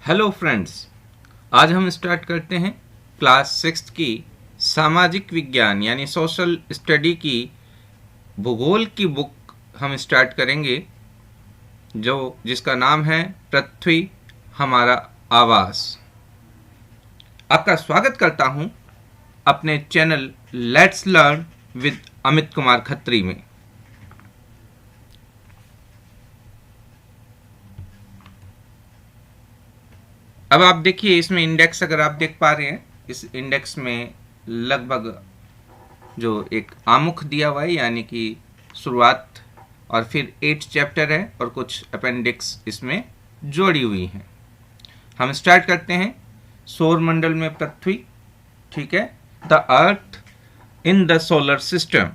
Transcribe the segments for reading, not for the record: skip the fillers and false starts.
Hello friends, आज हम start करते हैं क्लास 6 की सामाजिक विज्ञान यानी सोशल स्टडी की भूगोल की बुक हम स्टार्ट करेंगे जिसका नाम है पृथ्वी हमारा आवास। आपका स्वागत करता हूं अपने channel let's learn with Amit Kumar Khatri में। अब आप देखिए, इसमें इंडेक्स अगर आप देख पा रहे हैं, इस इंडेक्स में लगभग जो एक आमुख दिया हुआ है यानी कि शुरुआत, और फिर 8 चैप्टर है और कुछ अपेंडिक्स इसमें जोड़ी हुई हैं। हम स्टार्ट करते हैं। सौर मंडल में पृथ्वी, ठीक है, the earth in the solar system.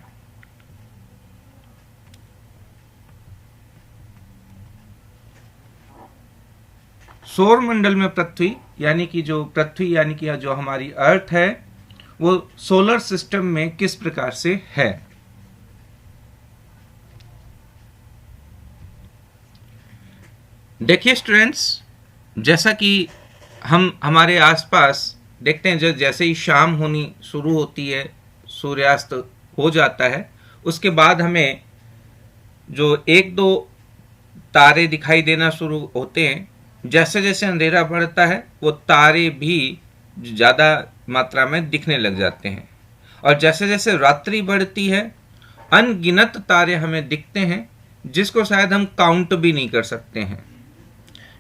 सौर मंडल में पृथ्वी यानी कि जो हमारी अर्थ है वो सोलर सिस्टम में किस प्रकार से है। देखिए स्टूडेंट्स, जैसा कि हम हमारे आसपास देखते हैं, जैसे ही शाम होनी शुरू होती है, सूर्यास्त हो जाता है, उसके बाद हमें जो एक दो तारे दिखाई देना शुरू होते हैं। जैसे जैसे अंधेरा बढ़ता है वो तारे भी ज़्यादा मात्रा में दिखने लग जाते हैं, और जैसे जैसे रात्रि बढ़ती है अनगिनत तारे हमें दिखते हैं जिसको शायद हम काउंट भी नहीं कर सकते हैं।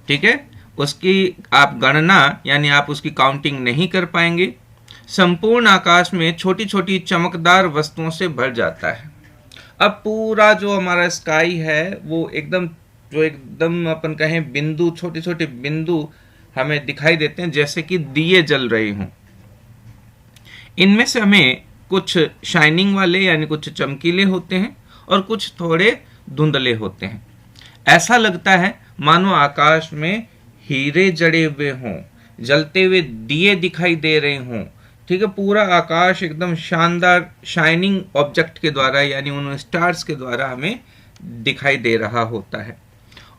ठीक है, उसकी आप गणना यानी आप उसकी काउंटिंग नहीं कर पाएंगे। संपूर्ण आकाश में छोटी छोटी चमकदार वस्तुओं से भर जाता है। अब पूरा जो हमारा स्काई है वो एकदम अपन कहें बिंदु, छोटे छोटे बिंदु हमें दिखाई देते हैं, जैसे कि दिए जल रहे हों। इनमें से हमें कुछ शाइनिंग वाले यानी कुछ चमकीले होते हैं और कुछ थोड़े धुंधले होते हैं। ऐसा लगता है मानो आकाश में हीरे जड़े हुए हों, जलते हुए दिए दिखाई दे रहे हों। ठीक है, पूरा आकाश एकदम शानदार शाइनिंग ऑब्जेक्ट के द्वारा यानी उन स्टार्स के द्वारा हमें दिखाई दे रहा होता है।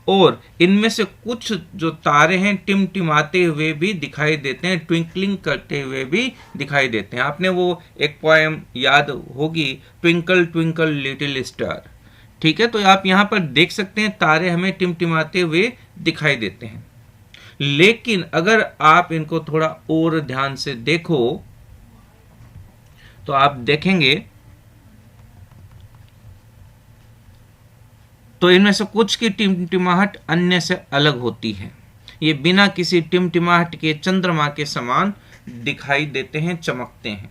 और इनमें से कुछ जो तारे हैं टिमटिमाते हुए भी दिखाई देते हैं, ट्विंकलिंग करते हुए भी दिखाई देते हैं। आपने वो एक पोएम याद होगी, ट्विंकल ट्विंकल लिटिल स्टार। ठीक है, तो आप यहाँ पर देख सकते हैं तारे हमें टिमटिमाते हुए दिखाई देते हैं। लेकिन अगर आप इनको थोड़ा और ध्यान से देखो तो आप देखेंगे तो इनमें से कुछ की टिमटिमाहट अन्य से अलग होती है। ये बिना किसी टिमटिमाहट के चंद्रमा के समान दिखाई देते हैं, चमकते हैं।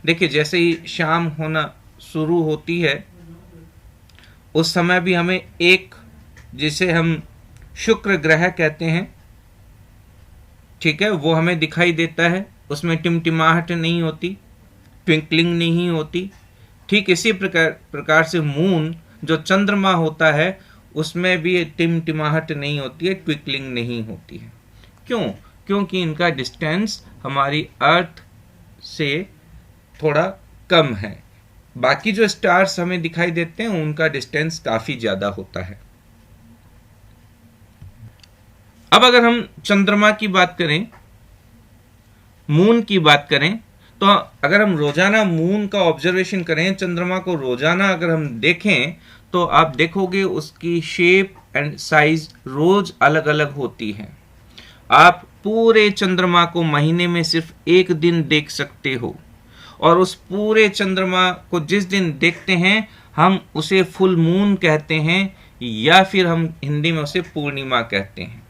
देखिए, जैसे ही शाम होना शुरू होती है उस समय भी हमें एक, जिसे हम शुक्र ग्रह कहते हैं, ठीक है, वो हमें दिखाई देता है। उसमें टिमटिमाहट नहीं होती, ट्विंकलिंग नहीं होती। ठीक इसी प्रकार से मून जो चंद्रमा होता है उसमें भी टिमटिमाहट नहीं होती है, ट्विंकलिंग नहीं होती है। क्यों? क्योंकि इनका डिस्टेंस हमारी अर्थ से थोड़ा कम है। बाकी जो स्टार्स हमें दिखाई देते हैं उनका डिस्टेंस काफी ज्यादा होता है। अब अगर हम चंद्रमा की बात करें, मून की बात करें, तो अगर हम रोजाना मून का ऑब्जर्वेशन करें, चंद्रमा को रोजाना अगर हम देखें तो आप देखोगे उसकी शेप एंड साइज रोज अलग अलग होती है। आप पूरे चंद्रमा को महीने में सिर्फ एक दिन देख सकते हो, और उस पूरे चंद्रमा को जिस दिन देखते हैं हम उसे फुल मून कहते हैं, या फिर हम हिंदी में उसे पूर्णिमा कहते हैं।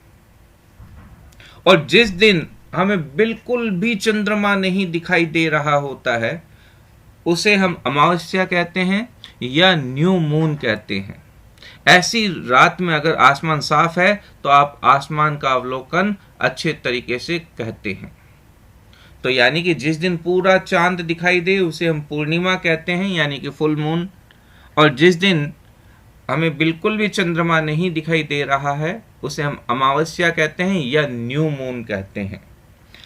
और जिस दिन हमें बिल्कुल भी चंद्रमा नहीं दिखाई दे रहा होता है उसे हम अमावस्या कहते हैं या न्यू मून कहते हैं। ऐसी रात में अगर आसमान साफ है तो आप आसमान का अवलोकन अच्छे तरीके से कहते हैं। तो यानी कि जिस दिन पूरा चांद दिखाई दे उसे हम पूर्णिमा कहते हैं यानी कि फुल मून, और जिस दिन हमें बिल्कुल भी चंद्रमा नहीं दिखाई दे रहा है उसे हम अमावस्या कहते हैं या न्यू मून कहते हैं।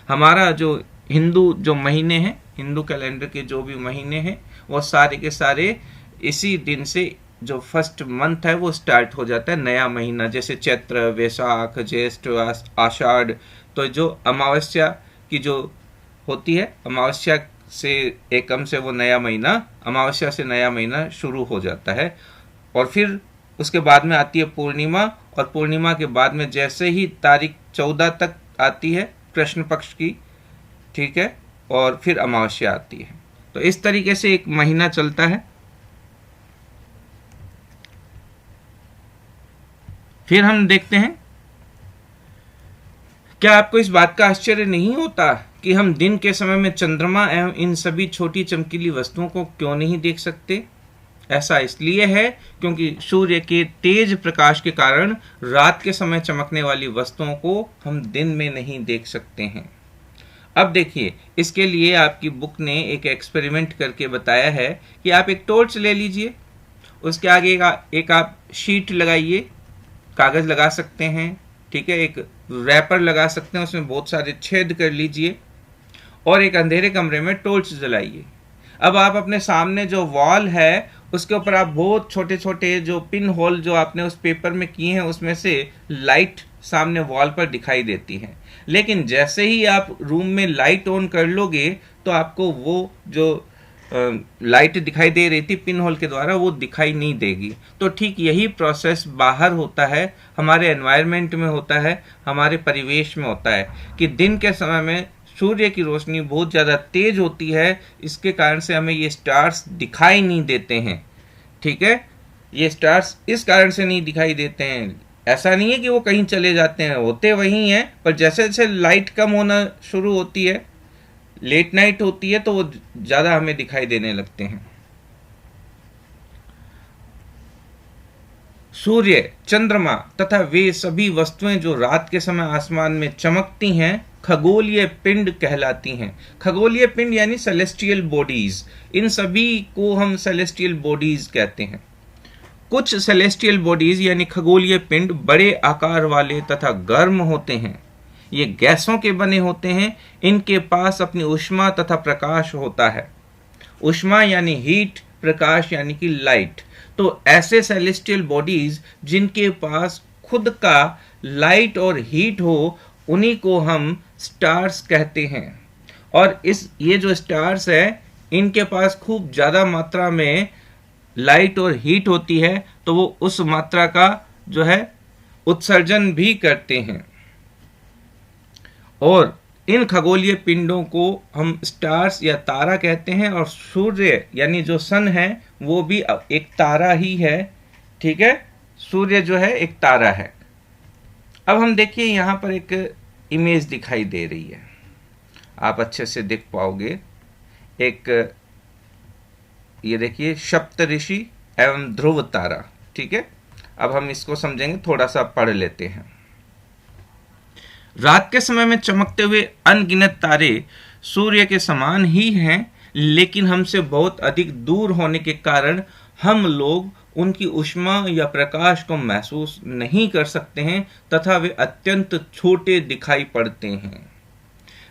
हमारा जो हिंदू जो महीने हैं, हिंदू कैलेंडर के जो भी महीने हैं वो सारे के सारे इसी दिन से जो फर्स्ट मंथ है वो स्टार्ट हो जाता है, नया महीना। जैसे चैत्र, वैशाख, ज्येष्ठ, आषाढ़, तो जो अमावस्या की जो होती है, अमावस्या से एकम से वो नया महीना, अमावस्या से नया महीना शुरू हो जाता है। और फिर उसके बाद में आती है पूर्णिमा, और पूर्णिमा के बाद में जैसे ही तारीख 14 तक आती है कृष्ण पक्ष की, ठीक है, और फिर अमावस्या आती है। तो इस तरीके से एक महीना चलता है। फिर हम देखते हैं, क्या आपको इस बात का आश्चर्य नहीं होता कि हम दिन के समय में चंद्रमा एवं इन सभी छोटी चमकीली वस्तुओं को क्यों नहीं देख सकते? ऐसा इसलिए है क्योंकि सूर्य के तेज प्रकाश के कारण रात के समय चमकने वाली वस्तुओं को हम दिन में नहीं देख सकते हैं। अब देखिए, इसके लिए आपकी बुक ने एक एक्सपेरिमेंट करके बताया है कि आप एक टॉर्च ले लीजिए, उसके आगे एक आप शीट लगाइए, कागज़ लगा सकते हैं, ठीक है, एक रैपर लगा सकते हैं, उसमें बहुत सारे छेद कर लीजिए और एक अंधेरे कमरे में टॉर्च जलाइए। अब आप अपने सामने जो वॉल है उसके ऊपर आप बहुत छोटे छोटे जो पिन होल जो आपने उस पेपर में किए हैं उसमें से लाइट सामने वॉल पर दिखाई देती है। लेकिन जैसे ही आप रूम में लाइट ऑन कर लोगे तो आपको वो जो लाइट दिखाई दे रही थी पिन होल के द्वारा वो दिखाई नहीं देगी। तो ठीक यही प्रोसेस बाहर होता है, हमारे एनवायरनमेंट में होता है, हमारे परिवेश में होता है कि दिन के समय में सूर्य की रोशनी बहुत ज़्यादा तेज होती है, इसके कारण से हमें ये स्टार्स दिखाई नहीं देते हैं। ठीक है, ये स्टार्स इस कारण से नहीं दिखाई देते हैं, ऐसा नहीं है कि वो कहीं चले जाते हैं, होते वहीं हैं, पर जैसे जैसे लाइट कम होना शुरू होती है, लेट नाइट होती है, तो वो ज़्यादा हमें दिखाई देने लगते हैं। सूर्य, चंद्रमा तथा वे सभी वस्तुएं जो रात के समय आसमान में चमकती हैं खगोलीय पिंड कहलाती हैं। खगोलीय पिंड यानी सेलेस्टियल बॉडीज, इन सभी को हम सेलेस्टियल बॉडीज कहते हैं। कुछ सेलेस्टियल बॉडीज यानी खगोलीय पिंड बड़े आकार वाले तथा गर्म होते हैं, ये गैसों के बने होते हैं, इनके पास अपनी ऊष्मा तथा प्रकाश होता है। ऊष्मा यानी हीट, प्रकाश यानी कि लाइट। तो ऐसे सेलेस्टियल बॉडीज जिनके पास खुद का लाइट और हीट हो, उन्हीं को हम स्टार्स कहते हैं। और ये जो स्टार्स है, इनके पास खूब ज़्यादा मात्रा में लाइट और हीट होती है, तो वो उस मात्रा का जो है उत्सर्जन भी करते हैं। और इन खगोलीय पिंडों को हम स्टार्स या तारा कहते हैं। और सूर्य यानी जो सन है वो भी एक तारा ही है, ठीक है, सूर्य जो है एक तारा है। अब हम देखिए यहाँ पर एक इमेज दिखाई दे रही है, आप अच्छे से देख पाओगे। एक ये देखिए सप्तऋषि एवं ध्रुव तारा, ठीक है। अब हम इसको समझेंगे, थोड़ा सा पढ़ लेते हैं। रात के समय में चमकते हुए अनगिनत तारे सूर्य के समान ही हैं, लेकिन हमसे बहुत अधिक दूर होने के कारण हम लोग उनकी ऊष्मा या प्रकाश को महसूस नहीं कर सकते हैं तथा वे अत्यंत छोटे दिखाई पड़ते हैं।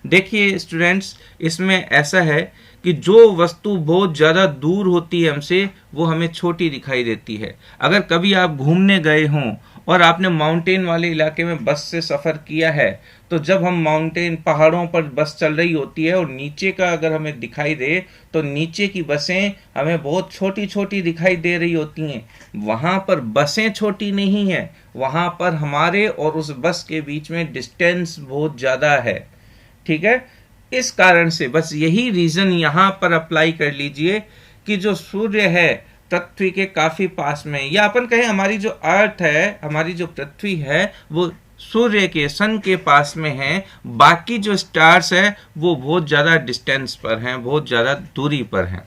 देखिए स्टूडेंट्स, इसमें ऐसा है कि जो वस्तु बहुत ज़्यादा दूर होती है हमसे, वो हमें छोटी दिखाई देती है। अगर कभी आप घूमने गए हों और आपने माउंटेन वाले इलाके में बस से सफ़र किया है, तो जब हम माउंटेन पहाड़ों पर बस चल रही होती है और नीचे का अगर हमें दिखाई दे, तो नीचे की बसें हमें बहुत छोटी छोटी दिखाई दे रही होती हैं। वहाँ पर बसें छोटी नहीं हैं, वहाँ पर हमारे और उस बस के बीच में डिस्टेंस बहुत ज़्यादा है, ठीक है। इस कारण से बस यही रीज़न यहाँ पर अप्लाई कर लीजिए कि जो सूर्य है पृथ्वी के काफ़ी पास में, या अपन कहें हमारी जो अर्थ है, हमारी जो पृथ्वी है, वो सूर्य के सन के पास में है। बाकी जो स्टार्स है वो बहुत ज़्यादा डिस्टेंस पर हैं, बहुत ज़्यादा दूरी पर हैं।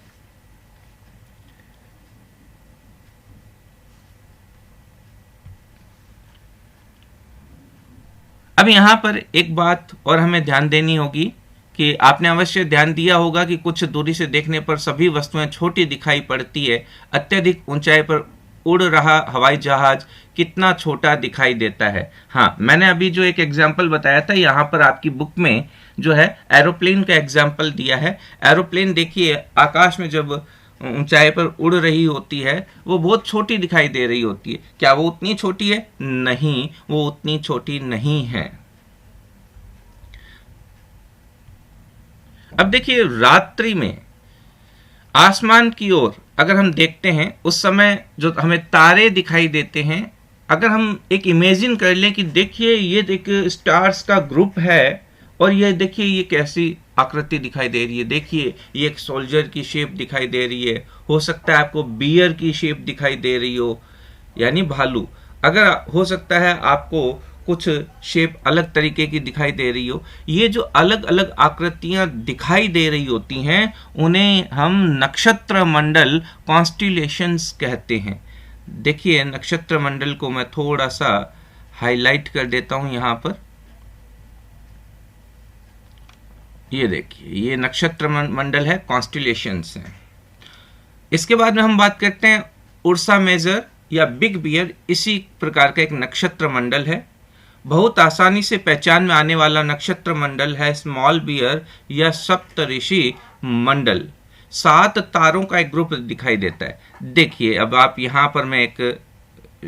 अब यहाँ पर एक बात और हमें ध्यान देनी होगी कि आपने अवश्य ध्यान दिया होगा कि कुछ दूरी से देखने पर सभी वस्तुएं छोटी दिखाई पड़ती है। अत्यधिक ऊंचाई पर उड़ रहा हवाई जहाज कितना छोटा दिखाई देता है। हाँ, मैंने अभी जो एक एग्जाम्पल बताया था, यहाँ पर आपकी बुक में जो है एरोप्लेन का एग्जाम्पल दिया है। एरोप्लेन देखिए आकाश में जब ऊंचाई पर उड़ रही होती है, वो बहुत छोटी दिखाई दे रही होती है। क्या वो उतनी छोटी है? नहीं, वो उतनी छोटी नहीं है। अब देखिए रात्रि में आसमान की ओर अगर हम देखते हैं, उस समय जो हमें तारे दिखाई देते हैं, अगर हम एक इमेजिन कर लें कि देखिए ये एक स्टार्स का ग्रुप है और ये देखिए ये कैसी आकृति दिखाई दे रही है, देखिए ये एक सोल्जर की शेप दिखाई दे रही है, हो सकता है आपको बियर की शेप दिखाई दे रही हो, यानी भालू, अगर हो सकता है आपको कुछ शेप अलग तरीके की दिखाई दे रही हो। ये जो अलग अलग आकृतियां दिखाई दे रही होती हैं उन्हें हम नक्षत्र मंडल कॉन्स्टिलेशंस कहते हैं। देखिए नक्षत्र मंडल को मैं थोड़ा सा हाईलाइट कर देता हूं यहां पर। ये देखिए ये नक्षत्र मंडल है, कॉन्स्टिलेशंस हैं। इसके बाद में हम बात करते हैं उर्सा मेजर या बिग बियर, इसी प्रकार का एक नक्षत्र मंडल है। बहुत आसानी से पहचान में आने वाला नक्षत्र मंडल है स्मॉल बियर या सप्तऋषि मंडल। 7 तारों का एक ग्रुप दिखाई देता है। देखिए अब आप यहाँ पर मैं एक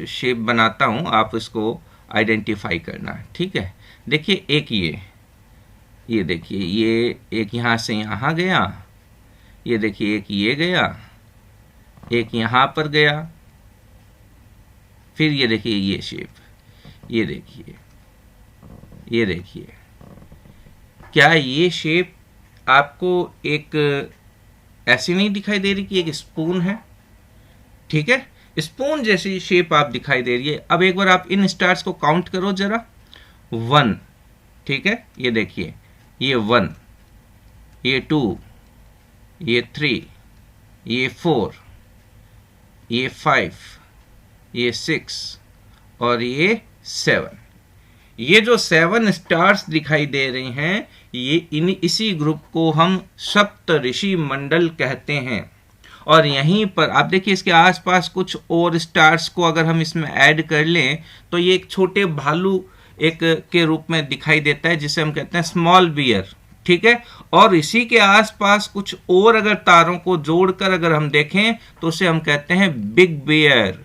शेप बनाता हूँ, आप इसको आइडेंटिफाई करना, ठीक है। देखिए एक ये देखिए ये एक यहाँ से यहाँ गया, ये देखिए एक ये गया, एक यहाँ पर गया, फिर ये देखिए ये शेप, ये देखिए क्या ये शेप आपको एक ऐसी नहीं दिखाई दे रही कि एक स्पून है, ठीक है, स्पून जैसी शेप आप दिखाई दे रही है। अब एक बार आप इन स्टार्स को काउंट करो जरा, 1, ठीक है, ये देखिए ये 1, ये 2, ये 3, ये 4, ये 5, ये 6 और ये 7। ये जो 7 स्टार्स दिखाई दे रही हैं, ये इसी ग्रुप को हम सप्तऋषि मंडल कहते हैं। और यहीं पर आप देखिए इसके आसपास कुछ और स्टार्स को अगर हम इसमें ऐड कर लें तो ये एक छोटे भालू एक के रूप में दिखाई देता है, जिसे हम कहते हैं स्मॉल बियर, ठीक है। और इसी के आसपास कुछ और अगर तारों को जोड़कर अगर हम देखें तो उसे हम कहते हैं बिग बियर,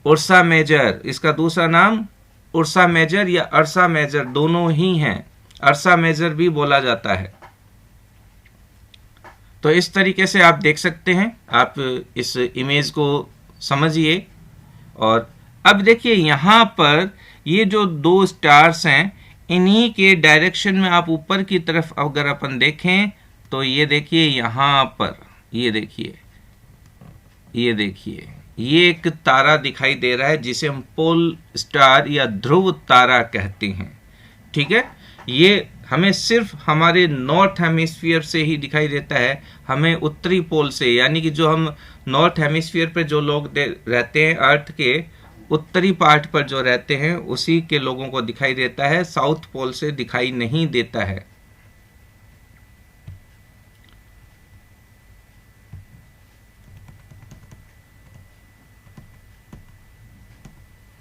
उर्सा मेजर। इसका दूसरा नाम उर्सा मेजर या अर्सा मेजर दोनों ही हैं, अर्सा मेजर भी बोला जाता है। तो इस तरीके से आप देख सकते हैं, आप इस इमेज को समझिए। और अब देखिए यहाँ पर ये जो 2 स्टार्स हैं, इन्हीं के डायरेक्शन में आप ऊपर की तरफ अगर अपन देखें तो ये देखिए यहाँ पर, ये देखिए ये एक तारा दिखाई दे रहा है जिसे हम पोल स्टार या ध्रुव तारा कहते हैं, ठीक है। ये हमें सिर्फ हमारे नॉर्थ हेमिस्फीयर से ही दिखाई देता है, हमें उत्तरी पोल से, यानी कि जो हम नॉर्थ हेमिस्फीयर पे जो लोग रहते हैं अर्थ के उत्तरी पार्ट पर जो रहते हैं उसी के लोगों को दिखाई देता है, साउथ पोल से दिखाई नहीं देता है।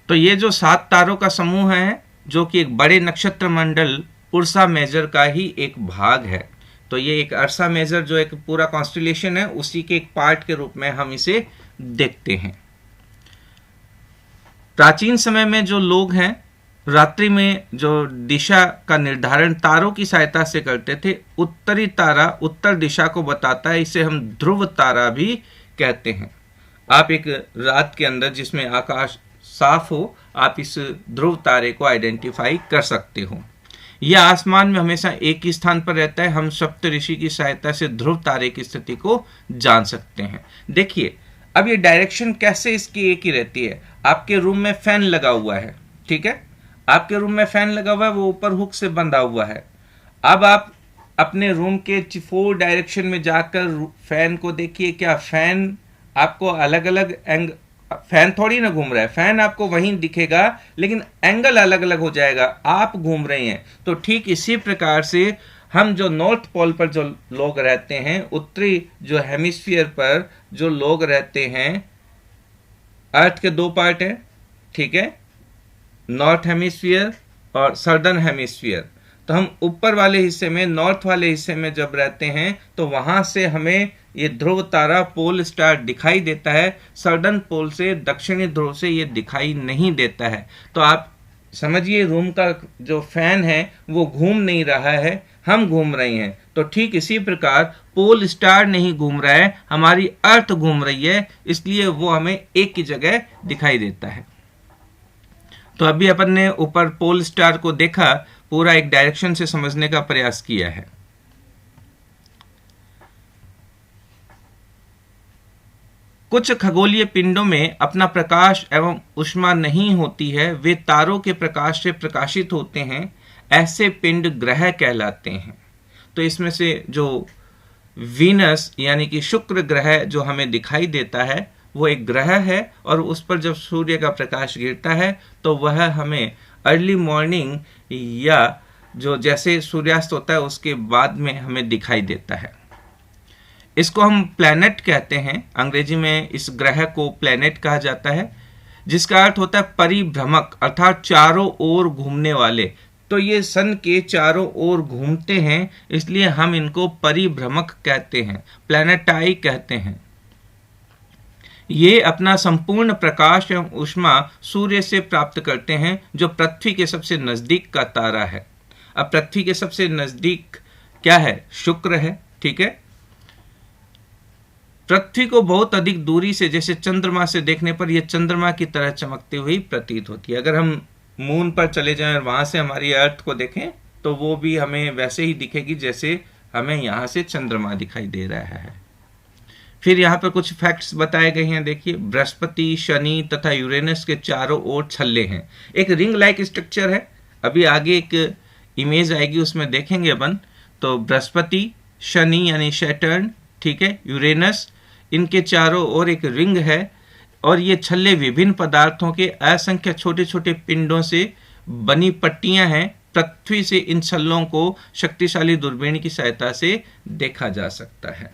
तो ये जो 7 तारों का समूह है जो कि एक बड़े नक्षत्र मंडल उर्सा मेजर का ही एक भाग है, तो ये एक अर्सा मेजर जो एक पूरा कॉन्स्टिलेशन है उसी के एक पार्ट के रूप में हम इसे देखते हैं। प्राचीन समय में जो लोग हैं रात्रि में जो दिशा का निर्धारण तारों की सहायता से करते थे, उत्तरी तारा उत्तर दिशा को बताता है, इसे हम ध्रुव तारा भी कहते हैं। आप एक रात के अंदर जिसमें आकाश साफ हो, आप इस ध्रुव तारे को आइडेंटिफाई कर सकते हो। यह आसमान में हमेशा एक ही स्थान पर रहता है, हम सप्तऋषि की सहायता से ध्रुव तारे की स्थिति को जान सकते हैं। देखिए अब ये डायरेक्शन कैसे इसकी एक ही रहती है। आपके रूम में फैन लगा हुआ है, ठीक है, आपके रूम में फैन लगा हुआ है, वो ऊपर हुक से बंधा हुआ है। अब आप अपने रूम के 4 डायरेक्शन में जाकर फैन को देखिए, क्या फैन आपको अलग अलग फैन थोड़ी ना घूम रहा है, फैन आपको वहीं दिखेगा लेकिन एंगल अलग अलग हो जाएगा, आप घूम रहे हैं। तो ठीक इसी प्रकार से हम जो नॉर्थ पोल पर जो लोग रहते हैं, उत्तरी जो हेमिस्फीयर पर जो लोग रहते हैं, अर्थ के 2 पार्ट हैं, ठीक है, नॉर्थ हेमिस्फीयर और सदर्न हेमिस्फीयर। तो हम ऊपर वाले हिस्से में, नॉर्थ वाले हिस्से में जब रहते हैं तो वहां से हमें ये ध्रुव तारा पोल स्टार दिखाई देता है, सदर्न पोल से, दक्षिणी ध्रुव से ये दिखाई नहीं देता है। तो आप समझिए रूम का जो फैन है वो घूम नहीं रहा है, हम घूम रहे हैं। तो ठीक इसी प्रकार पोल स्टार नहीं घूम रहा है, हमारी अर्थ घूम रही है, इसलिए वो हमें एक की जगह दिखाई देता है। तो अभी अपन ने ऊपर पोल स्टार को देखा, पूरा एक डायरेक्शन से समझने का प्रयास किया है। कुछ खगोलीय पिंडों में अपना प्रकाश एवं ऊष्मा नहीं होती है, वे तारों के प्रकाश से प्रकाशित होते हैं, ऐसे पिंड ग्रह कहलाते हैं। तो इसमें से जो वीनस यानी कि शुक्र ग्रह जो हमें दिखाई देता है वो एक ग्रह है, और उस पर जब सूर्य का प्रकाश गिरता है तो वह हमें अर्ली मॉर्निंग या जो जैसे सूर्यास्त होता है उसके बाद में हमें दिखाई देता है। इसको हम प्लैनेट कहते हैं, अंग्रेजी में इस ग्रह को प्लैनेट कहा जाता है, जिसका अर्थ होता है परिभ्रमक, अर्थात चारों ओर घूमने वाले। तो ये सन के चारों ओर घूमते हैं, इसलिए हम इनको परिभ्रमक कहते हैं, प्लैनेटाई कहते हैं। ये अपना संपूर्ण प्रकाश एवं ऊष्मा सूर्य से प्राप्त करते हैं, जो पृथ्वी के सबसे नजदीक का तारा है। अब पृथ्वी के सबसे नजदीक क्या है? शुक्र है, ठीक है। पृथ्वी को बहुत अधिक दूरी से जैसे चंद्रमा से देखने पर यह चंद्रमा की तरह चमकती हुई प्रतीत होती है। अगर हम मून पर चले जाएं और वहां से हमारी अर्थ को देखें तो वो भी हमें वैसे ही दिखेगी जैसे हमें यहाँ से चंद्रमा दिखाई दे रहा है। फिर यहाँ पर कुछ फैक्ट्स बताए गए हैं। देखिए, बृहस्पति, शनि तथा यूरेनस के चारों ओर छल्ले हैं। एक रिंग लाइक स्ट्रक्चर है, अभी आगे एक इमेज आएगी उसमें देखेंगे अपन। तो बृहस्पति, शनि यानी सैटर्न, ठीक है, यूरेनस, इनके चारों ओर एक रिंग है, और ये छल्ले विभिन्न पदार्थों के असंख्य छोटे छोटे पिंडों से बनी पट्टियां हैं। पृथ्वी से इन छल्लों को शक्तिशाली दूरबीन की सहायता से देखा जा सकता है।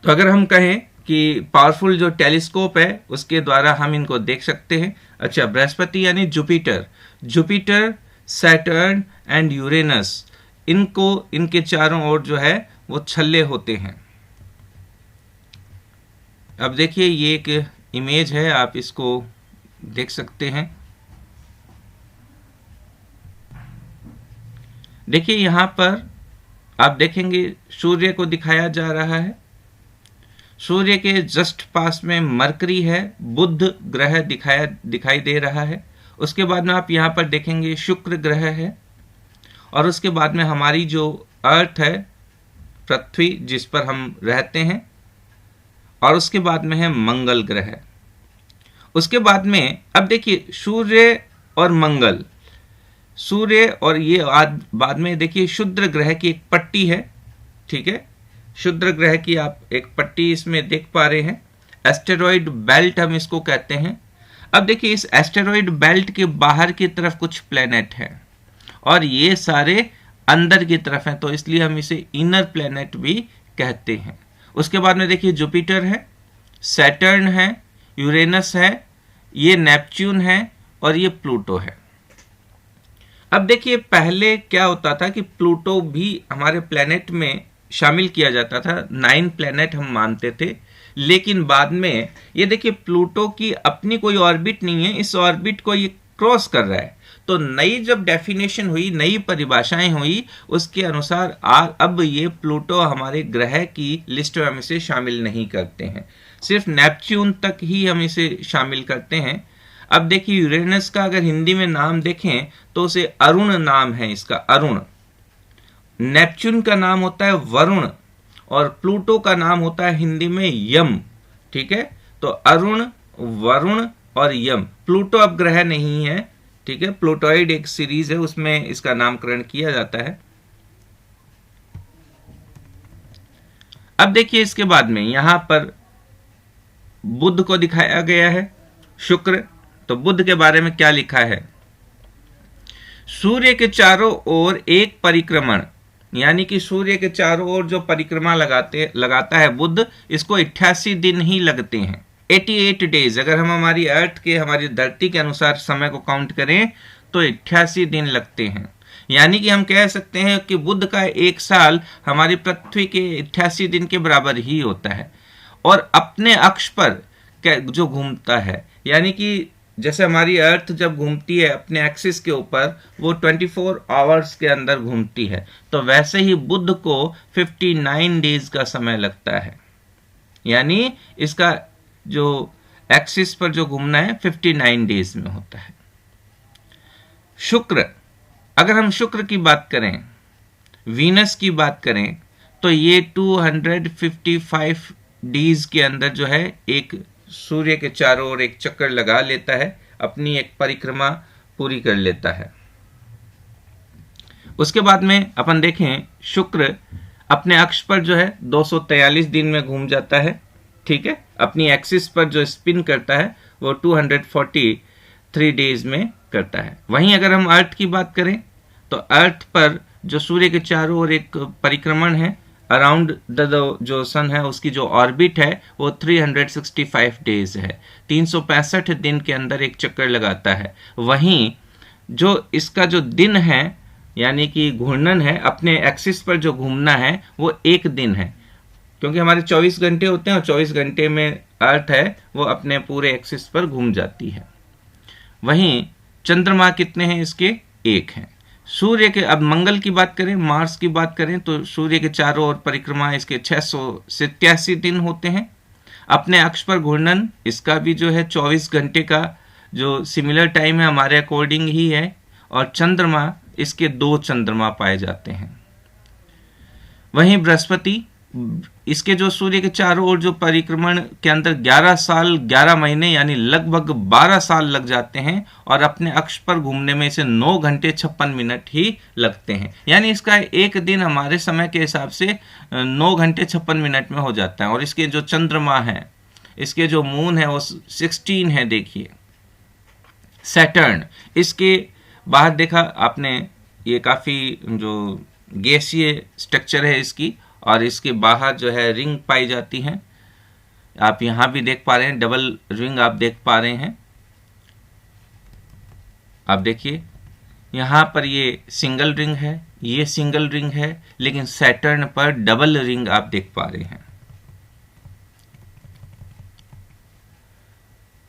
तो अगर हम कहें कि पावरफुल जो टेलीस्कोप है उसके द्वारा हम इनको देख सकते हैं। अच्छा, बृहस्पति यानी Jupiter, Jupiter, Saturn and Uranus, इनको इनके चारों ओर जो है वो छल्ले होते हैं। अब देखिए, ये एक इमेज है, आप इसको देख सकते हैं। देखिए, यहां पर आप देखेंगे सूर्य को दिखाया जा रहा है। सूर्य के जस्ट पास में मरकरी है, बुध ग्रह दिखाई दे रहा है। उसके बाद में आप यहां पर देखेंगे शुक्र ग्रह है, और उसके बाद में हमारी जो अर्थ है, पृथ्वी जिस पर हम रहते हैं, और उसके बाद में है मंगल ग्रह। उसके बाद में अब देखिए सूर्य और मंगल, सूर्य और ये बाद में देखिए क्षुद्र ग्रह की एक पट्टी है, ठीक है, क्षुद्र ग्रह की आप एक पट्टी इसमें देख पा रहे हैं। एस्टेरॉइड बेल्ट हम इसको कहते हैं। अब देखिए, इस एस्टेरॉइड बेल्ट के बाहर की तरफ कुछ प्लेनेट है, और ये सारे अंदर की तरफ हैं, तो इसलिए हम इसे इनर प्लेनेट भी कहते हैं। उसके बाद में देखिए जुपिटर है, सैटर्न है, यूरेनस है, ये नेपच्यून है, और ये प्लूटो है। अब देखिए, पहले क्या होता था कि प्लूटो भी हमारे प्लेनेट में शामिल किया जाता था, 9 प्लेनेट हम मानते थे। लेकिन बाद में ये देखिए, प्लूटो की अपनी कोई ऑर्बिट नहीं है, इस ऑर्बिट को ये क्रॉस कर रहा है। तो नई जब डेफिनेशन हुई, नई परिभाषाएं हुई, उसके अनुसार अब ये प्लूटो हमारे ग्रह की लिस्ट में हम इसे शामिल नहीं करते हैं, सिर्फ नेपच्यून तक ही हम इसे शामिल करते हैं। अब देखिए, यूरेनस का अगर हिंदी में नाम देखें तो उसे अरुण नाम है, इसका अरुण। नेपच्यून का नाम होता है वरुण, और प्लूटो का नाम होता है हिंदी में यम, ठीक है। तो अरुण, वरुण और यम। प्लूटो अब ग्रह नहीं है, ठीक है, प्लूटोइड एक सीरीज है, उसमें इसका नामकरण किया जाता है। अब देखिए, इसके बाद में यहां पर बुध को दिखाया गया है, शुक्र। तो बुध के बारे में क्या लिखा है? सूर्य के चारों ओर एक परिक्रमण, यानी कि सूर्य के चारों ओर जो परिक्रमा लगाता है बुध, इसको 88 दिन ही लगते हैं, 88 डेज। अगर हम हमारी अर्थ के, हमारी धरती के अनुसार समय को काउंट करें तो 88 दिन लगते हैं। यानी कि हम कह सकते हैं कि बुध का एक साल हमारी पृथ्वी के 88 दिन के बराबर ही होता है। और अपने अक्ष पर जो घूमता है, यानी कि जैसे हमारी अर्थ जब घूमती है अपने एक्सिस के ऊपर, वो 24 आवर्स के अंदर घूमती है, तो वैसे ही बुध को 59 डेज का समय लगता है। यानी इसका जो एक्सिस पर जो घूमना है 59 डेज में होता है। शुक्र, अगर हम शुक्र की बात करें, वीनस की बात करें, तो ये 255 डेज के अंदर जो है एक सूर्य के चारों ओर एक चक्कर लगा लेता है, अपनी एक परिक्रमा पूरी कर लेता है। उसके बाद में अपन देखें, शुक्र अपने अक्ष पर जो है 243 दिन में घूम जाता है, ठीक है। अपनी एक्सिस पर जो स्पिन करता है वो 243 डेज में करता है। वहीं अगर हम अर्थ की बात करें, तो अर्थ पर जो सूर्य के चारों ओर एक परिक्रमण है अराउंड द जो सन है, उसकी जो ऑर्बिट है वो 365 डेज है, 365 दिन के अंदर एक चक्कर लगाता है। वहीं जो इसका जो दिन है, यानी कि घूर्णन है, अपने एक्सिस पर जो घूमना है वो एक दिन है, क्योंकि हमारे 24 घंटे होते हैं और 24 घंटे में अर्थ है वो अपने पूरे एक्सिस पर घूम जाती है। वहीं चंद्रमा कितने हैं इसके? एक हैं। सूर्य के, अब मंगल की बात करें, मार्स की बात करें, तो सूर्य के चारों ओर परिक्रमा इसके 687 दिन होते हैं। अपने अक्ष पर घूर्णन इसका भी जो है 24 घंटे का जो सिमिलर टाइम है हमारे अकॉर्डिंग ही है, और चंद्रमा, इसके 2 चंद्रमा पाए जाते हैं। वहीं बृहस्पति, इसके जो सूर्य के चारों ओर जो परिक्रमण के अंदर 11 साल 11 महीने यानी लगभग 12 साल लग जाते हैं, और अपने अक्ष पर घूमने में इसे 9 घंटे 56 मिनट ही लगते हैं। यानी इसका एक दिन हमारे समय के हिसाब से 9 घंटे 56 मिनट में हो जाता है। और इसके जो चंद्रमा है, इसके जो मून है वो 16 है। देखिए सैटर्न, इसके बाहर देखा आपने, ये काफ़ी जो गैसीय स्ट्रक्चर है इसकी, और इसके बाहर जो है रिंग पाई जाती हैं। आप यहाँ भी देख पा रहे हैं, डबल रिंग आप देख पा रहे हैं। आप देखिए यहाँ पर ये सिंगल रिंग है, ये सिंगल रिंग है, लेकिन सैटर्न पर डबल रिंग आप देख पा रहे हैं।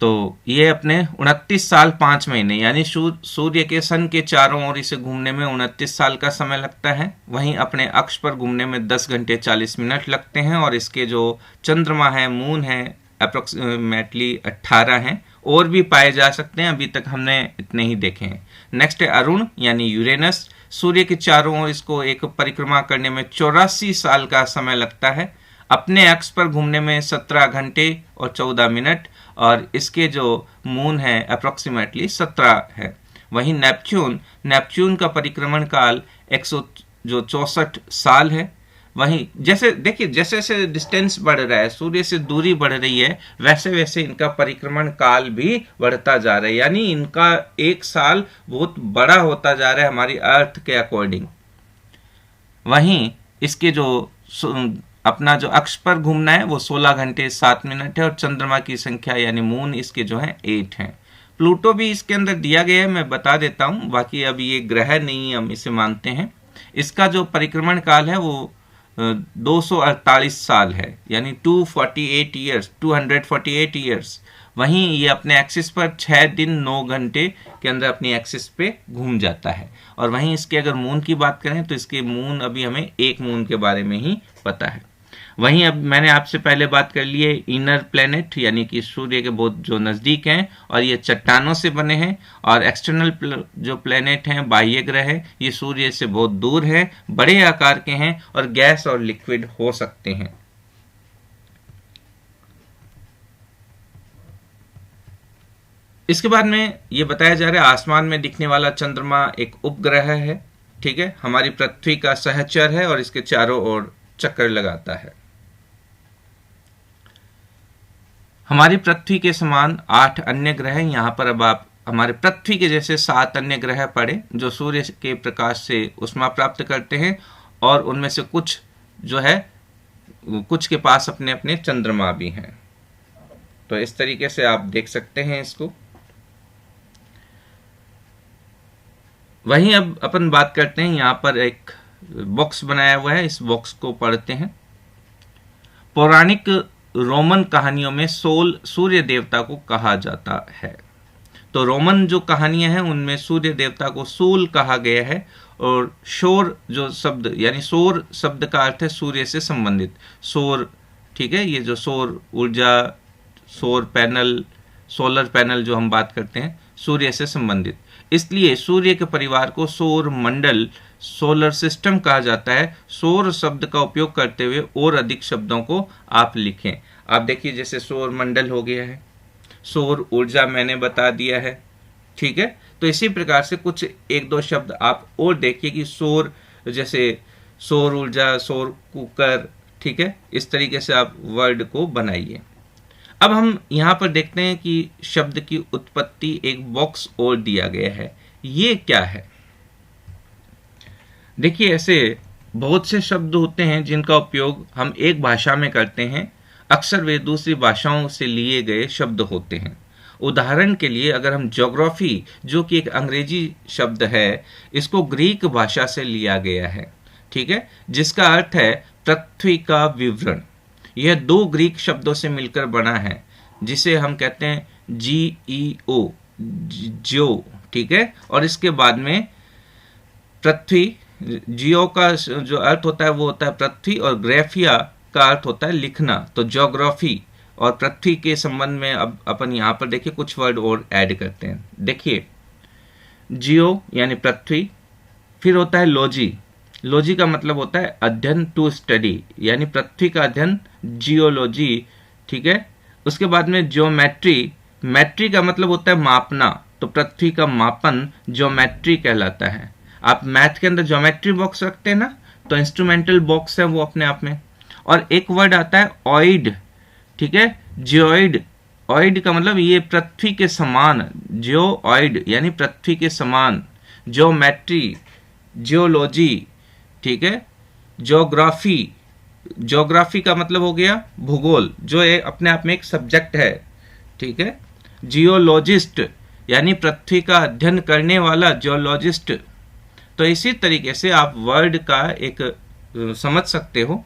तो ये अपने 29 साल 5 महीने, यानी सूर्य के सन के चारों ओर इसे घूमने में 29 साल का समय लगता है। वहीं अपने अक्ष पर घूमने में 10 घंटे 40 मिनट लगते हैं। और इसके जो चंद्रमा है, मून है, अप्रोक्सीमेटली 18 हैं। और भी पाए जा सकते हैं, अभी तक हमने इतने ही देखे हैं। नेक्स्ट है अरुण यानी यूरेनस। सूर्य के चारों ओर इसको एक परिक्रमा करने में 84 साल का समय लगता है। अपने अक्ष पर घूमने में 17 घंटे और 14 मिनट, और इसके जो मून है अप्रोक्सीमेटली 17 है। वहीं नेपच्यून का परिक्रमण काल 164 साल है। वहीं जैसे देखिए, जैसे जैसे डिस्टेंस बढ़ रहा है, सूर्य से दूरी बढ़ रही है, वैसे वैसे इनका परिक्रमण काल भी बढ़ता जा रहा है। यानी इनका एक साल बहुत बड़ा होता जा रहा है हमारी अर्थ के अकॉर्डिंग। वहीं इसके जो अपना जो अक्ष पर घूमना है वो 16 घंटे 7 मिनट है, और चंद्रमा की संख्या यानी मून इसके जो है 8 हैं। प्लूटो भी इसके अंदर दिया गया है, मैं बता देता हूँ, बाकी अब ये ग्रह नहीं हम इसे मानते हैं। इसका जो परिक्रमण काल है वो 248 साल है, यानी 248 ईयर्स। वहीं ये अपने एक्सिस पर 6 दिन 9 घंटे के अंदर अपनी एक्सिस पे घूम जाता है। और वहीं इसके अगर मून की बात करें तो इसके मून, अभी हमें एक मून के बारे में ही पता है। वहीं अब मैंने आपसे पहले बात कर ली है इनर प्लेनेट, यानी कि सूर्य के बहुत जो नज़दीक हैं और ये चट्टानों से बने हैं, और एक्सटर्नल जो प्लेनेट हैं, बाह्य ग्रह हैं, ये सूर्य से बहुत दूर हैं, बड़े आकार के हैं और गैस और लिक्विड हो सकते हैं। इसके बाद में ये बताया जा रहा है आसमान में दिखने वाला चंद्रमा एक उपग्रह है, ठीक है, हमारी पृथ्वी का सहचर है और इसके चारों ओर चक्कर लगाता है। हमारी पृथ्वी के समान 8 अन्य ग्रह हैं। यहाँ पर अब आप हमारे पृथ्वी के जैसे 7 अन्य ग्रह पढ़े जो सूर्य के प्रकाश से ऊष्मा प्राप्त करते हैं, और उनमें से कुछ जो है, कुछ के पास अपने अपने चंद्रमा भी हैं। तो इस तरीके से आप देख सकते हैं इसको। वहीं अब अपन बात करते हैं, यहाँ पर एक बॉक्स बनाया हुआ है, इस बॉक्स को पढ़ते हैं। पौराणिक रोमन कहानियों में सोल सूर्य देवता को कहा जाता है। तो रोमन जो कहानियां हैं उनमें सूर्य देवता को सूल कहा गया है, और शोर जो शब्द यानी सौर शब्द का अर्थ है सूर्य से संबंधित, सौर, ठीक है, ये जो सौर ऊर्जा, सौर पैनल, सोलर पैनल जो हम बात करते हैं, सूर्य से संबंधित, इसलिए सूर्य के परिवार को सौर मंडल, सोलर सिस्टम कहा जाता है। सौर शब्द का उपयोग करते हुए और अधिक शब्दों को आप लिखें। आप देखिए जैसे सौर मंडल हो गया है, सौर ऊर्जा मैंने बता दिया है, ठीक है। तो इसी प्रकार से कुछ एक दो शब्द आप और देखिए कि सौर, जैसे सौर ऊर्जा, सौर कुकर, ठीक है, इस तरीके से आप वर्ड को बनाइए। अब हम यहाँ पर देखते हैं कि शब्द की उत्पत्ति एक बॉक्स और दिया गया है, ये क्या है? देखिए ऐसे बहुत से शब्द होते हैं जिनका उपयोग हम एक भाषा में करते हैं, अक्सर वे दूसरी भाषाओं से लिए गए शब्द होते हैं। उदाहरण के लिए अगर हम ज्योग्राफी, जो कि एक अंग्रेजी शब्द है, इसको ग्रीक भाषा से लिया गया है, ठीक है, जिसका अर्थ है पृथ्वी का विवरण। यह दो ग्रीक शब्दों से मिलकर बना है, जिसे हम कहते हैं GEO, जियो, ठीक है, और इसके बाद में पृथ्वी, जियो का जो अर्थ होता है वो होता है पृथ्वी, और ग्राफिया का अर्थ होता है लिखना। तो ज्योग्राफी और पृथ्वी के संबंध में अब अपन यहाँ पर देखिए कुछ वर्ड और ऐड करते हैं। देखिए जियो यानी पृथ्वी, फिर होता है लॉजी, लॉजी का मतलब होता है अध्ययन, टू स्टडी, यानी पृथ्वी का अध्ययन, जियोलॉजी, ठीक है। उसके बाद में ज्योमेट्री, मैट्री का मतलब होता है मापना, तो पृथ्वी का मापन ज्योमेट्री कहलाता है। आप मैथ के अंदर ज्योमेट्री बॉक्स रखते हैं ना, तो इंस्ट्रूमेंटल बॉक्स है वो अपने आप में। और एक वर्ड आता है ऑइड, ठीक है, जियोइड, ऑइड का मतलब ये पृथ्वी के समान, जियोऑइड यानी पृथ्वी के समान, ज्योमेट्री, जियोलॉजी, ठीक है, ज्योग्राफी, ज्योग्राफी का मतलब हो गया भूगोल, जो ये अपने आप में एक सब्जेक्ट है, ठीक है, जियोलॉजिस्ट यानी पृथ्वी का अध्ययन करने वाला जियोलॉजिस्ट। तो इसी तरीके से आप वर्ड का एक समझ सकते हो।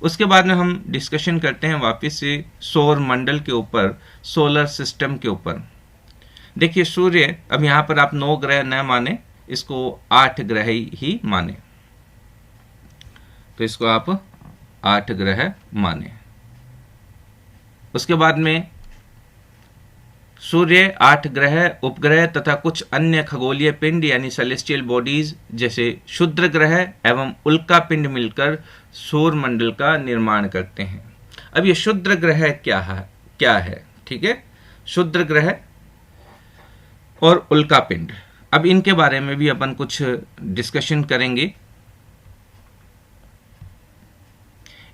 उसके बाद में हम डिस्कशन करते हैं वापस से सौर मंडल के ऊपर, सोलर सिस्टम के ऊपर। देखिए सूर्य, अब यहाँ पर आप 9 ग्रह न माने, इसको 8 ग्रह ही माने, तो इसको आप 8 ग्रह माने। उसके बाद में सूर्य, 8 ग्रह, उपग्रह तथा कुछ अन्य खगोलीय पिंड यानी सेलेस्टियल बॉडीज जैसे क्षुद्र ग्रह एवं उल्का पिंड मिलकर सौर मंडल का निर्माण करते हैं। अब ये क्षुद्र ग्रह क्या है, ठीक है, क्षुद्र ग्रह और उल्का पिंड, अब इनके बारे में भी अपन कुछ डिस्कशन करेंगे।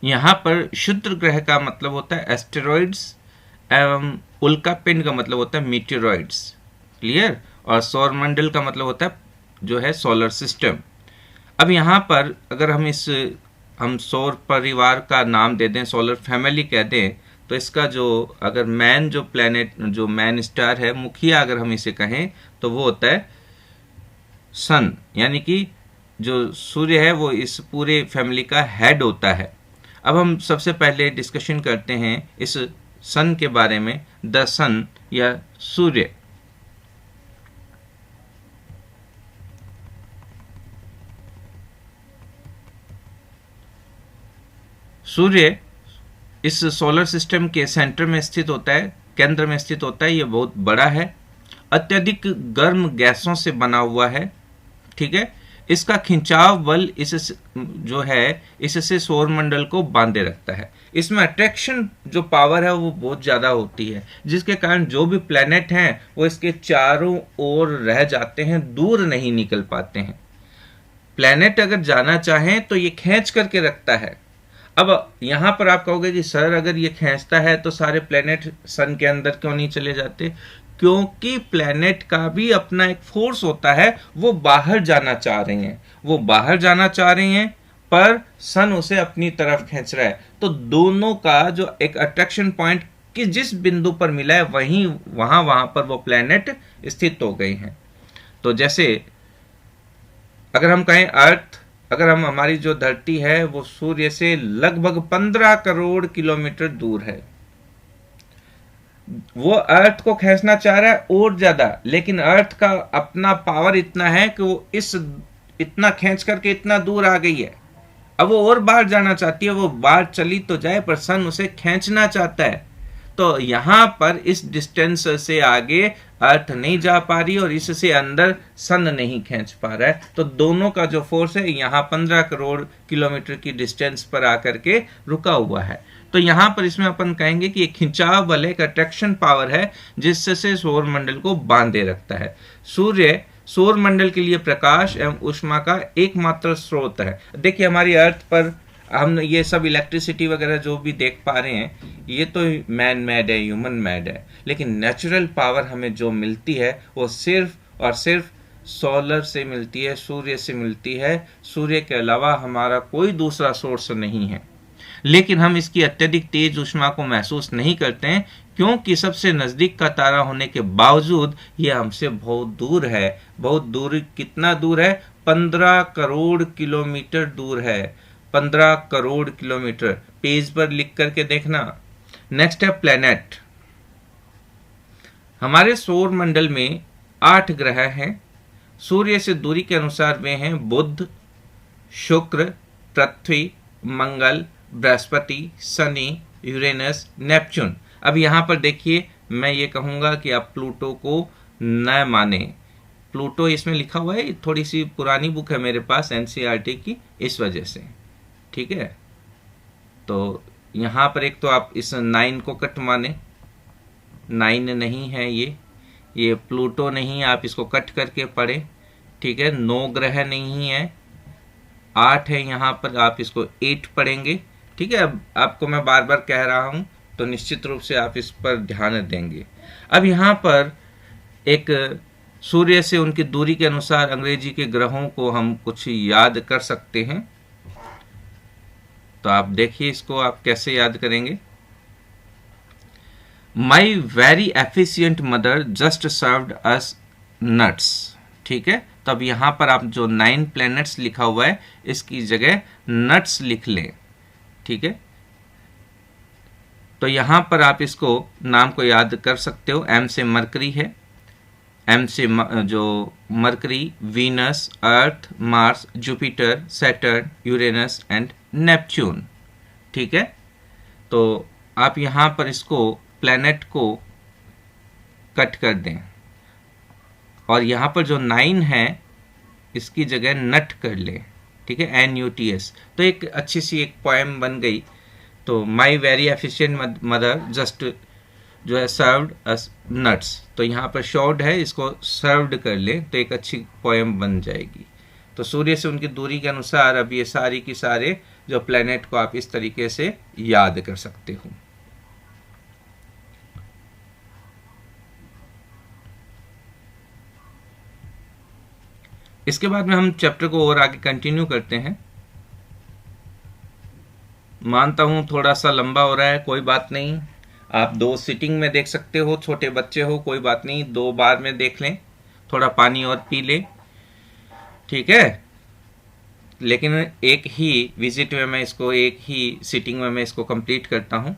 यहाँ पर क्षुद्र ग्रह का मतलब होता है एस्टेरॉइड्स एवं उल्का पिंड का मतलब होता है मीटेरॉइड्स, क्लियर, और सौर मंडल का मतलब होता है जो है सोलर सिस्टम। अब यहाँ पर अगर हम सौर परिवार का नाम दे दें, सोलर फैमिली कह दें, तो इसका जो अगर मैन जो प्लैनेट, जो मैन स्टार है, मुखिया अगर हम इसे कहें, तो वो होता है सन, यानी कि जो सूर्य है वो इस पूरे फैमिली का हेड होता है। अब हम सबसे पहले डिस्कशन करते हैं इस सन के बारे में, द सन या सूर्य। सूर्य इस सोलर सिस्टम के सेंटर में स्थित होता है, केंद्र में स्थित होता है। ये बहुत बड़ा है, अत्यधिक गर्म गैसों से बना हुआ है, ठीक है। इसका खिंचाव बल इससे सौरमंडल को बांधे रखता है। इसमें अट्रैक्शन जो पावर है वो बहुत ज़्यादा होती है, जिसके कारण जो भी प्लैनेट हैं वो इसके चारों ओर रह जाते हैं, दूर नहीं निकल पाते हैं। प्लैनेट अगर जाना चाहें तो ये खींच करके रखता है। अब यहाँ पर आप कहोगे कि सर अगर ये खींचता है तो सारे प्लैनेट सन के अंदर क्यों नहीं चले जाते? क्योंकि प्लैनेट का भी अपना एक फोर्स होता है, वो बाहर जाना चाह रही हैं, पर सन उसे अपनी तरफ खींच रहा है। तो दोनों का जो एक अट्रैक्शन पॉइंट कि जिस बिंदु पर मिला है वहां पर वो प्लैनेट स्थित हो गए हैं। तो जैसे अगर हम कहें अर्थ, अगर हम हमारी जो धरती है वो सूर्य से लगभग 15 करोड़ किलोमीटर दूर है। वो अर्थ को खींचना चाह रहा है और ज्यादा, लेकिन अर्थ का अपना पावर इतना है कि वो इतना खींच करके इतना दूर आ गई है। अब वो और बाहर जाना चाहती है, वो बाहर चली तो जाए पर सन उसे खींचना चाहता है। तो यहां पर इस डिस्टेंस से आगे अर्थ नहीं जा पा रही और इससे अंदर सन नहीं खींच पा रहा है। तो दोनों का जो फोर्स है यहाँ 15 करोड़ किलोमीटर की डिस्टेंस पर आकर के रुका हुआ है। तो यहां पर इसमें अपन कहेंगे कि एक खिंचाव बल है, एक अट्रैक्शन पावर है, जिससे सौर मंडल को बांधे रखता है। सूर्य सौर मंडल के लिए प्रकाश एवं ऊष्मा का एकमात्र स्रोत है। देखिए हमारी अर्थ पर हम ये सब इलेक्ट्रिसिटी वगैरह जो भी देख पा रहे हैं, ये तो मैन मेड है, ह्यूमन मेड है, लेकिन नेचुरल पावर हमें जो मिलती है वो सिर्फ और सिर्फ सोलर से मिलती है, सूर्य से मिलती है। सूर्य के अलावा हमारा कोई दूसरा सोर्स नहीं है। लेकिन हम इसकी अत्यधिक तेज ऊष्मा को महसूस नहीं करते हैं, क्योंकि सबसे नजदीक का तारा होने के बावजूद यह हमसे बहुत दूर है। बहुत दूर, कितना दूर है? 15 करोड़ किलोमीटर दूर है। 15 करोड़ किलोमीटर। पेज पर लिख करके देखना। नेक्स्ट है प्लैनेट। हमारे सौर मंडल में 8 ग्रह हैं। सूर्य से दूरी के अनुसार वे हैं बुध, शुक्र, पृथ्वी, मंगल, बृहस्पति, शनि, यूरेनस, नेपच्यून। अब यहां पर देखिए, मैं ये कहूंगा कि आप प्लूटो को न माने। प्लूटो इसमें लिखा हुआ है, थोड़ी सी पुरानी बुक है मेरे पास एनसीईआरटी की, इस वजह से, ठीक है। तो यहां पर एक तो आप इस 9 को कट माने, 9 नहीं है ये प्लूटो नहीं, आप इसको कट करके पढ़े, ठीक है। 9 ग्रह नहीं है, 8 है, यहां पर आप इसको 8 पढ़ेंगे, ठीक है। अब आपको मैं बार बार कह रहा हूं तो निश्चित रूप से आप इस पर ध्यान देंगे। अब यहां पर एक सूर्य से उनकी दूरी के अनुसार अंग्रेजी के ग्रहों को हम कुछ याद कर सकते हैं। तो आप देखिए इसको आप कैसे याद करेंगे। My very efficient mother just served us nuts, ठीक है। तो अब यहां पर आप जो 9 प्लैनेट्स लिखा हुआ है, इसकी जगह नट्स लिख लें, ठीक है। तो यहां पर आप इसको नाम को याद कर सकते हो। एम से मरकरी है, एम से जो mercury, Venus, earth, Mars, Jupiter, Saturn, Uranus and Neptune, ठीक है। तो आप यहां पर इसको प्लैनेट को कट कर दें और यहां पर जो 9 है इसकी जगह नट कर लें, ठीक है, NUTS। तो एक अच्छी सी एक पोएम बन गई। तो my very efficient mother just जो है सर्व्ड अस नट्स, तो यहाँ पर शॉर्ड है, इसको सर्व्ड कर ले तो एक अच्छी पोएम बन जाएगी। तो सूर्य से उनकी दूरी के अनुसार अब ये सारी की सारे जो प्लैनेट को आप इस तरीके से याद कर सकते हो। इसके बाद में हम चैप्टर को और आगे कंटिन्यू करते हैं। मानता हूं थोड़ा सा लंबा हो रहा है, कोई बात नहीं, आप 2 सिटिंग में देख सकते हो, छोटे बच्चे हो कोई बात नहीं, 2 बार में देख लें, थोड़ा पानी और पी लें, ठीक है। लेकिन एक ही विजिट में मैं इसको, एक ही सिटिंग में मैं इसको कंप्लीट करता हूं।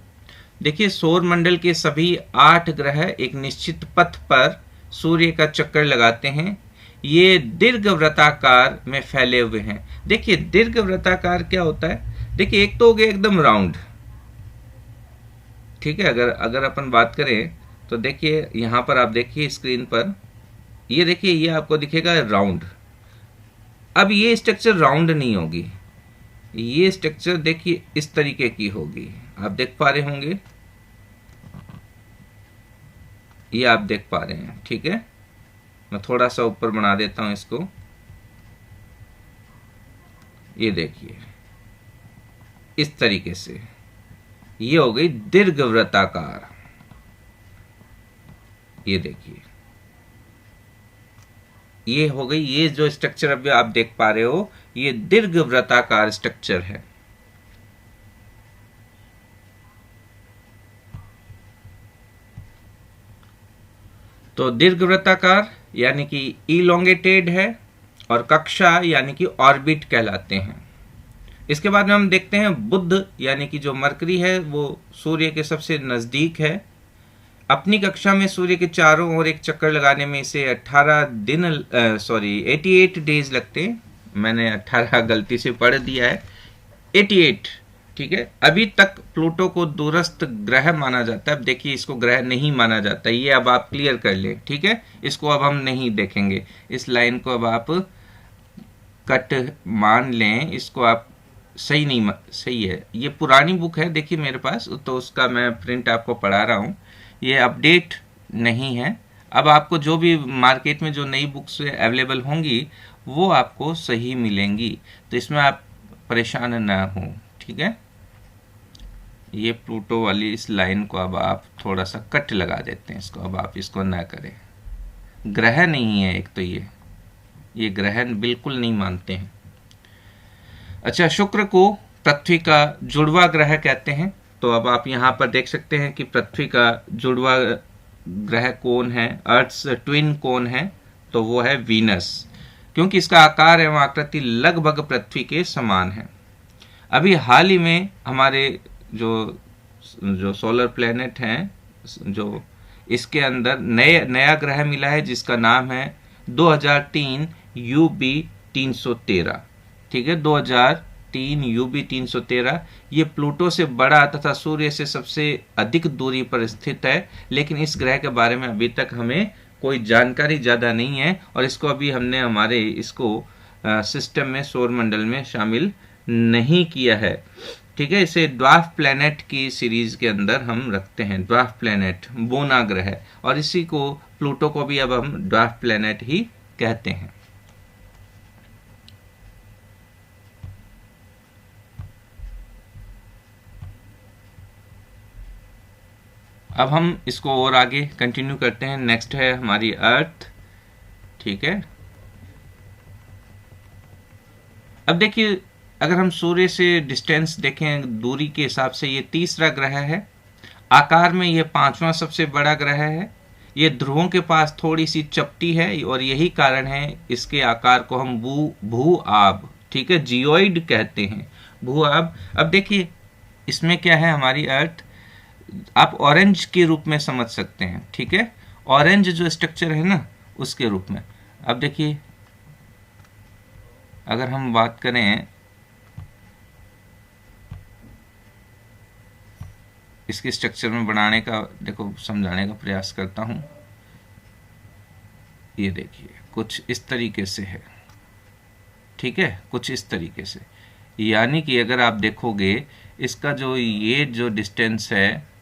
देखिए सौर मंडल के सभी 8 ग्रह एक निश्चित पथ पर सूर्य का चक्कर लगाते हैं। ये दीर्घवृत्ताकार में फैले हुए हैं। देखिए दीर्घवृत्ताकार क्या होता है? देखिए एक तो हो गया एकदम राउंड, ठीक है। अगर अपन बात करें तो देखिए यहां पर आप देखिए स्क्रीन पर, ये देखिए ये आपको दिखेगा राउंड। अब ये स्ट्रक्चर राउंड नहीं होगी, ये स्ट्रक्चर देखिए इस तरीके की होगी, आप देख पा रहे होंगे, ये आप देख पा रहे हैं, ठीक है। मैं थोड़ा सा ऊपर बना देता हूं इसको, ये देखिए इस तरीके से, ये हो गई दीर्घवृत्ताकार। ये देखिए ये हो गई, ये जो स्ट्रक्चर अभी आप देख पा रहे हो ये दीर्घवृत्ताकार स्ट्रक्चर है। तो दीर्घवृत्ताकार यानी कि इलोंगेटेड है और कक्षा यानी कि ऑर्बिट कहलाते हैं। इसके बाद में हम देखते हैं बुध यानी कि जो मरकरी है वो सूर्य के सबसे नजदीक है। अपनी कक्षा में सूर्य के चारों ओर एक चक्कर लगाने में इसे 88 डेज लगते हैं। मैंने 18 गलती से पढ़ दिया है, 88। ठीक है, अभी तक प्लूटो को दूरस्थ ग्रह माना जाता है। अब देखिए, इसको ग्रह नहीं माना जाता, ये अब आप क्लियर कर लें। ठीक है, इसको अब हम नहीं देखेंगे, इस लाइन को अब आप कट मान लें, इसको आप सही नहीं सही है। ये पुरानी बुक है, देखिए मेरे पास, तो उसका मैं प्रिंट आपको पढ़ा रहा हूँ, ये अपडेट नहीं है। अब आपको जो भी मार्केट में जो नई बुक्स अवेलेबल होंगी वो आपको सही मिलेंगी, तो इसमें आप परेशान ना हो। ठीक है, ये प्लूटो वाली इस लाइन को अब आप थोड़ा सा कट लगा देते हैं, इसको अब आप इसको ना करें। ग्रह नहीं है एक तो, ये ग्रह बिल्कुल नहीं मानते हैं। अच्छा, शुक्र को पृथ्वी का जुड़वा ग्रह कहते हैं। तो अब आप यहाँ पर देख सकते हैं कि पृथ्वी का जुड़वा ग्रह कौन है, अर्थ्स ट्विन कौन है, तो वो है वीनस, क्योंकि इसका आकार एवं आकृति लगभग पृथ्वी के समान है। अभी हाल ही में हमारे जो सोलर प्लेनेट हैं, जो इसके अंदर नया ग्रह मिला है जिसका नाम है 2003 UB 313। ठीक है, 2003 UB 313, ये प्लूटो से बड़ा तथा सूर्य से सबसे अधिक दूरी पर स्थित है, लेकिन इस ग्रह के बारे में अभी तक हमें कोई जानकारी ज़्यादा नहीं है, और इसको अभी हमने हमारे सिस्टम में, सौर मंडल में शामिल नहीं किया है। ठीक है, इसे ड्वार्फ प्लैनेट की सीरीज के अंदर हम रखते हैं, ड्वार्फ प्लैनेट, बोना ग्रह, और इसी को प्लूटो को भी अब हम ड्वार्फ प्लैनेट ही कहते हैं। अब हम इसको और आगे कंटिन्यू करते हैं। नेक्स्ट है हमारी अर्थ। ठीक है, अब देखिए, अगर हम सूर्य से डिस्टेंस देखें, दूरी के हिसाब से, ये तीसरा ग्रह है। आकार में ये पांचवा सबसे बड़ा ग्रह है। ये ध्रुवों के पास थोड़ी सी चपटी है, और यही कारण है इसके आकार को हम भू आब, ठीक है, जियोइड कहते हैं, भू आब। अब देखिए, इसमें क्या है, हमारी अर्थ आप ऑरेंज के रूप में समझ सकते हैं। ठीक है, ऑरेंज जो स्ट्रक्चर है ना, उसके रूप में। अब देखिए, अगर हम बात करें इसके स्ट्रक्चर में बनाने का, देखो समझाने का प्रयास करता हूं। ये देखिए, कुछ इस तरीके से है। ठीक है, कुछ इस तरीके से, यानी कि अगर आप देखोगे, इसका ये जो डिस्टेंस है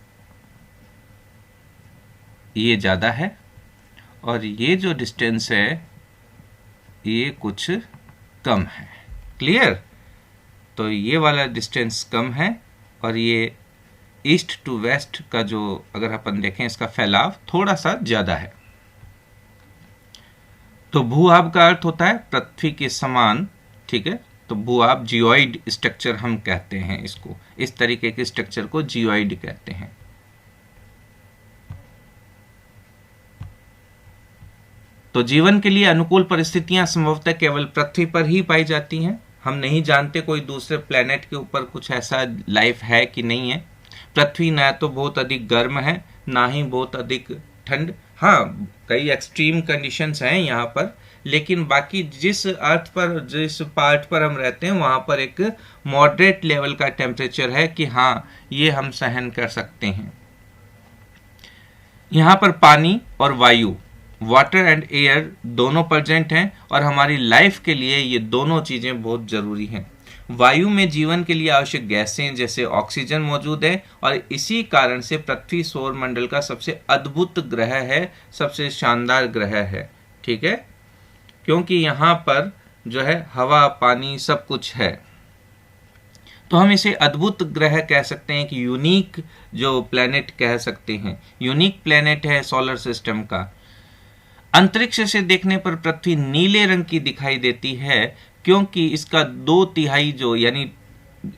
ये ज़्यादा है, और ये जो डिस्टेंस है ये कुछ कम है। क्लियर? तो ये वाला डिस्टेंस कम है, और ये ईस्ट टू वेस्ट का जो अगर अपन देखें, इसका फैलाव थोड़ा सा ज़्यादा है। तो भूआब का अर्थ होता है पृथ्वी के समान। ठीक है, तो भूआब जियोइड स्ट्रक्चर हम कहते हैं इसको, इस तरीके के स्ट्रक्चर को जियोइड कहते हैं। तो जीवन के लिए अनुकूल परिस्थितियां संभवतः केवल पृथ्वी पर ही पाई जाती हैं। हम नहीं जानते कोई दूसरे प्लेनेट के ऊपर कुछ ऐसा लाइफ है कि नहीं है। पृथ्वी ना तो बहुत अधिक गर्म है, ना ही बहुत अधिक ठंड। हाँ, कई एक्सट्रीम कंडीशंस हैं यहाँ पर, लेकिन बाकी जिस अर्थ पर, जिस पार्ट पर हम रहते हैं, वहाँ पर एक मॉडरेट लेवल का टेम्परेचर है कि हाँ, ये हम सहन कर सकते हैं। यहाँ पर पानी और वायु, वाटर एंड एयर दोनों प्रेजेंट हैं, और हमारी लाइफ के लिए ये दोनों चीज़ें बहुत ज़रूरी हैं। वायु में जीवन के लिए आवश्यक गैसें जैसे ऑक्सीजन मौजूद है, और इसी कारण से पृथ्वी सौर मंडल का सबसे अद्भुत ग्रह है, सबसे शानदार ग्रह है। ठीक है, क्योंकि यहाँ पर जो है हवा, पानी सब कुछ है, तो हम इसे अद्भुत ग्रह कह सकते हैं, कि यूनिक जो प्लैनेट कह सकते हैं, यूनिक प्लैनेट है सोलर सिस्टम का। अंतरिक्ष से देखने पर पृथ्वी नीले रंग की दिखाई देती है, क्योंकि इसका 2/3 यानी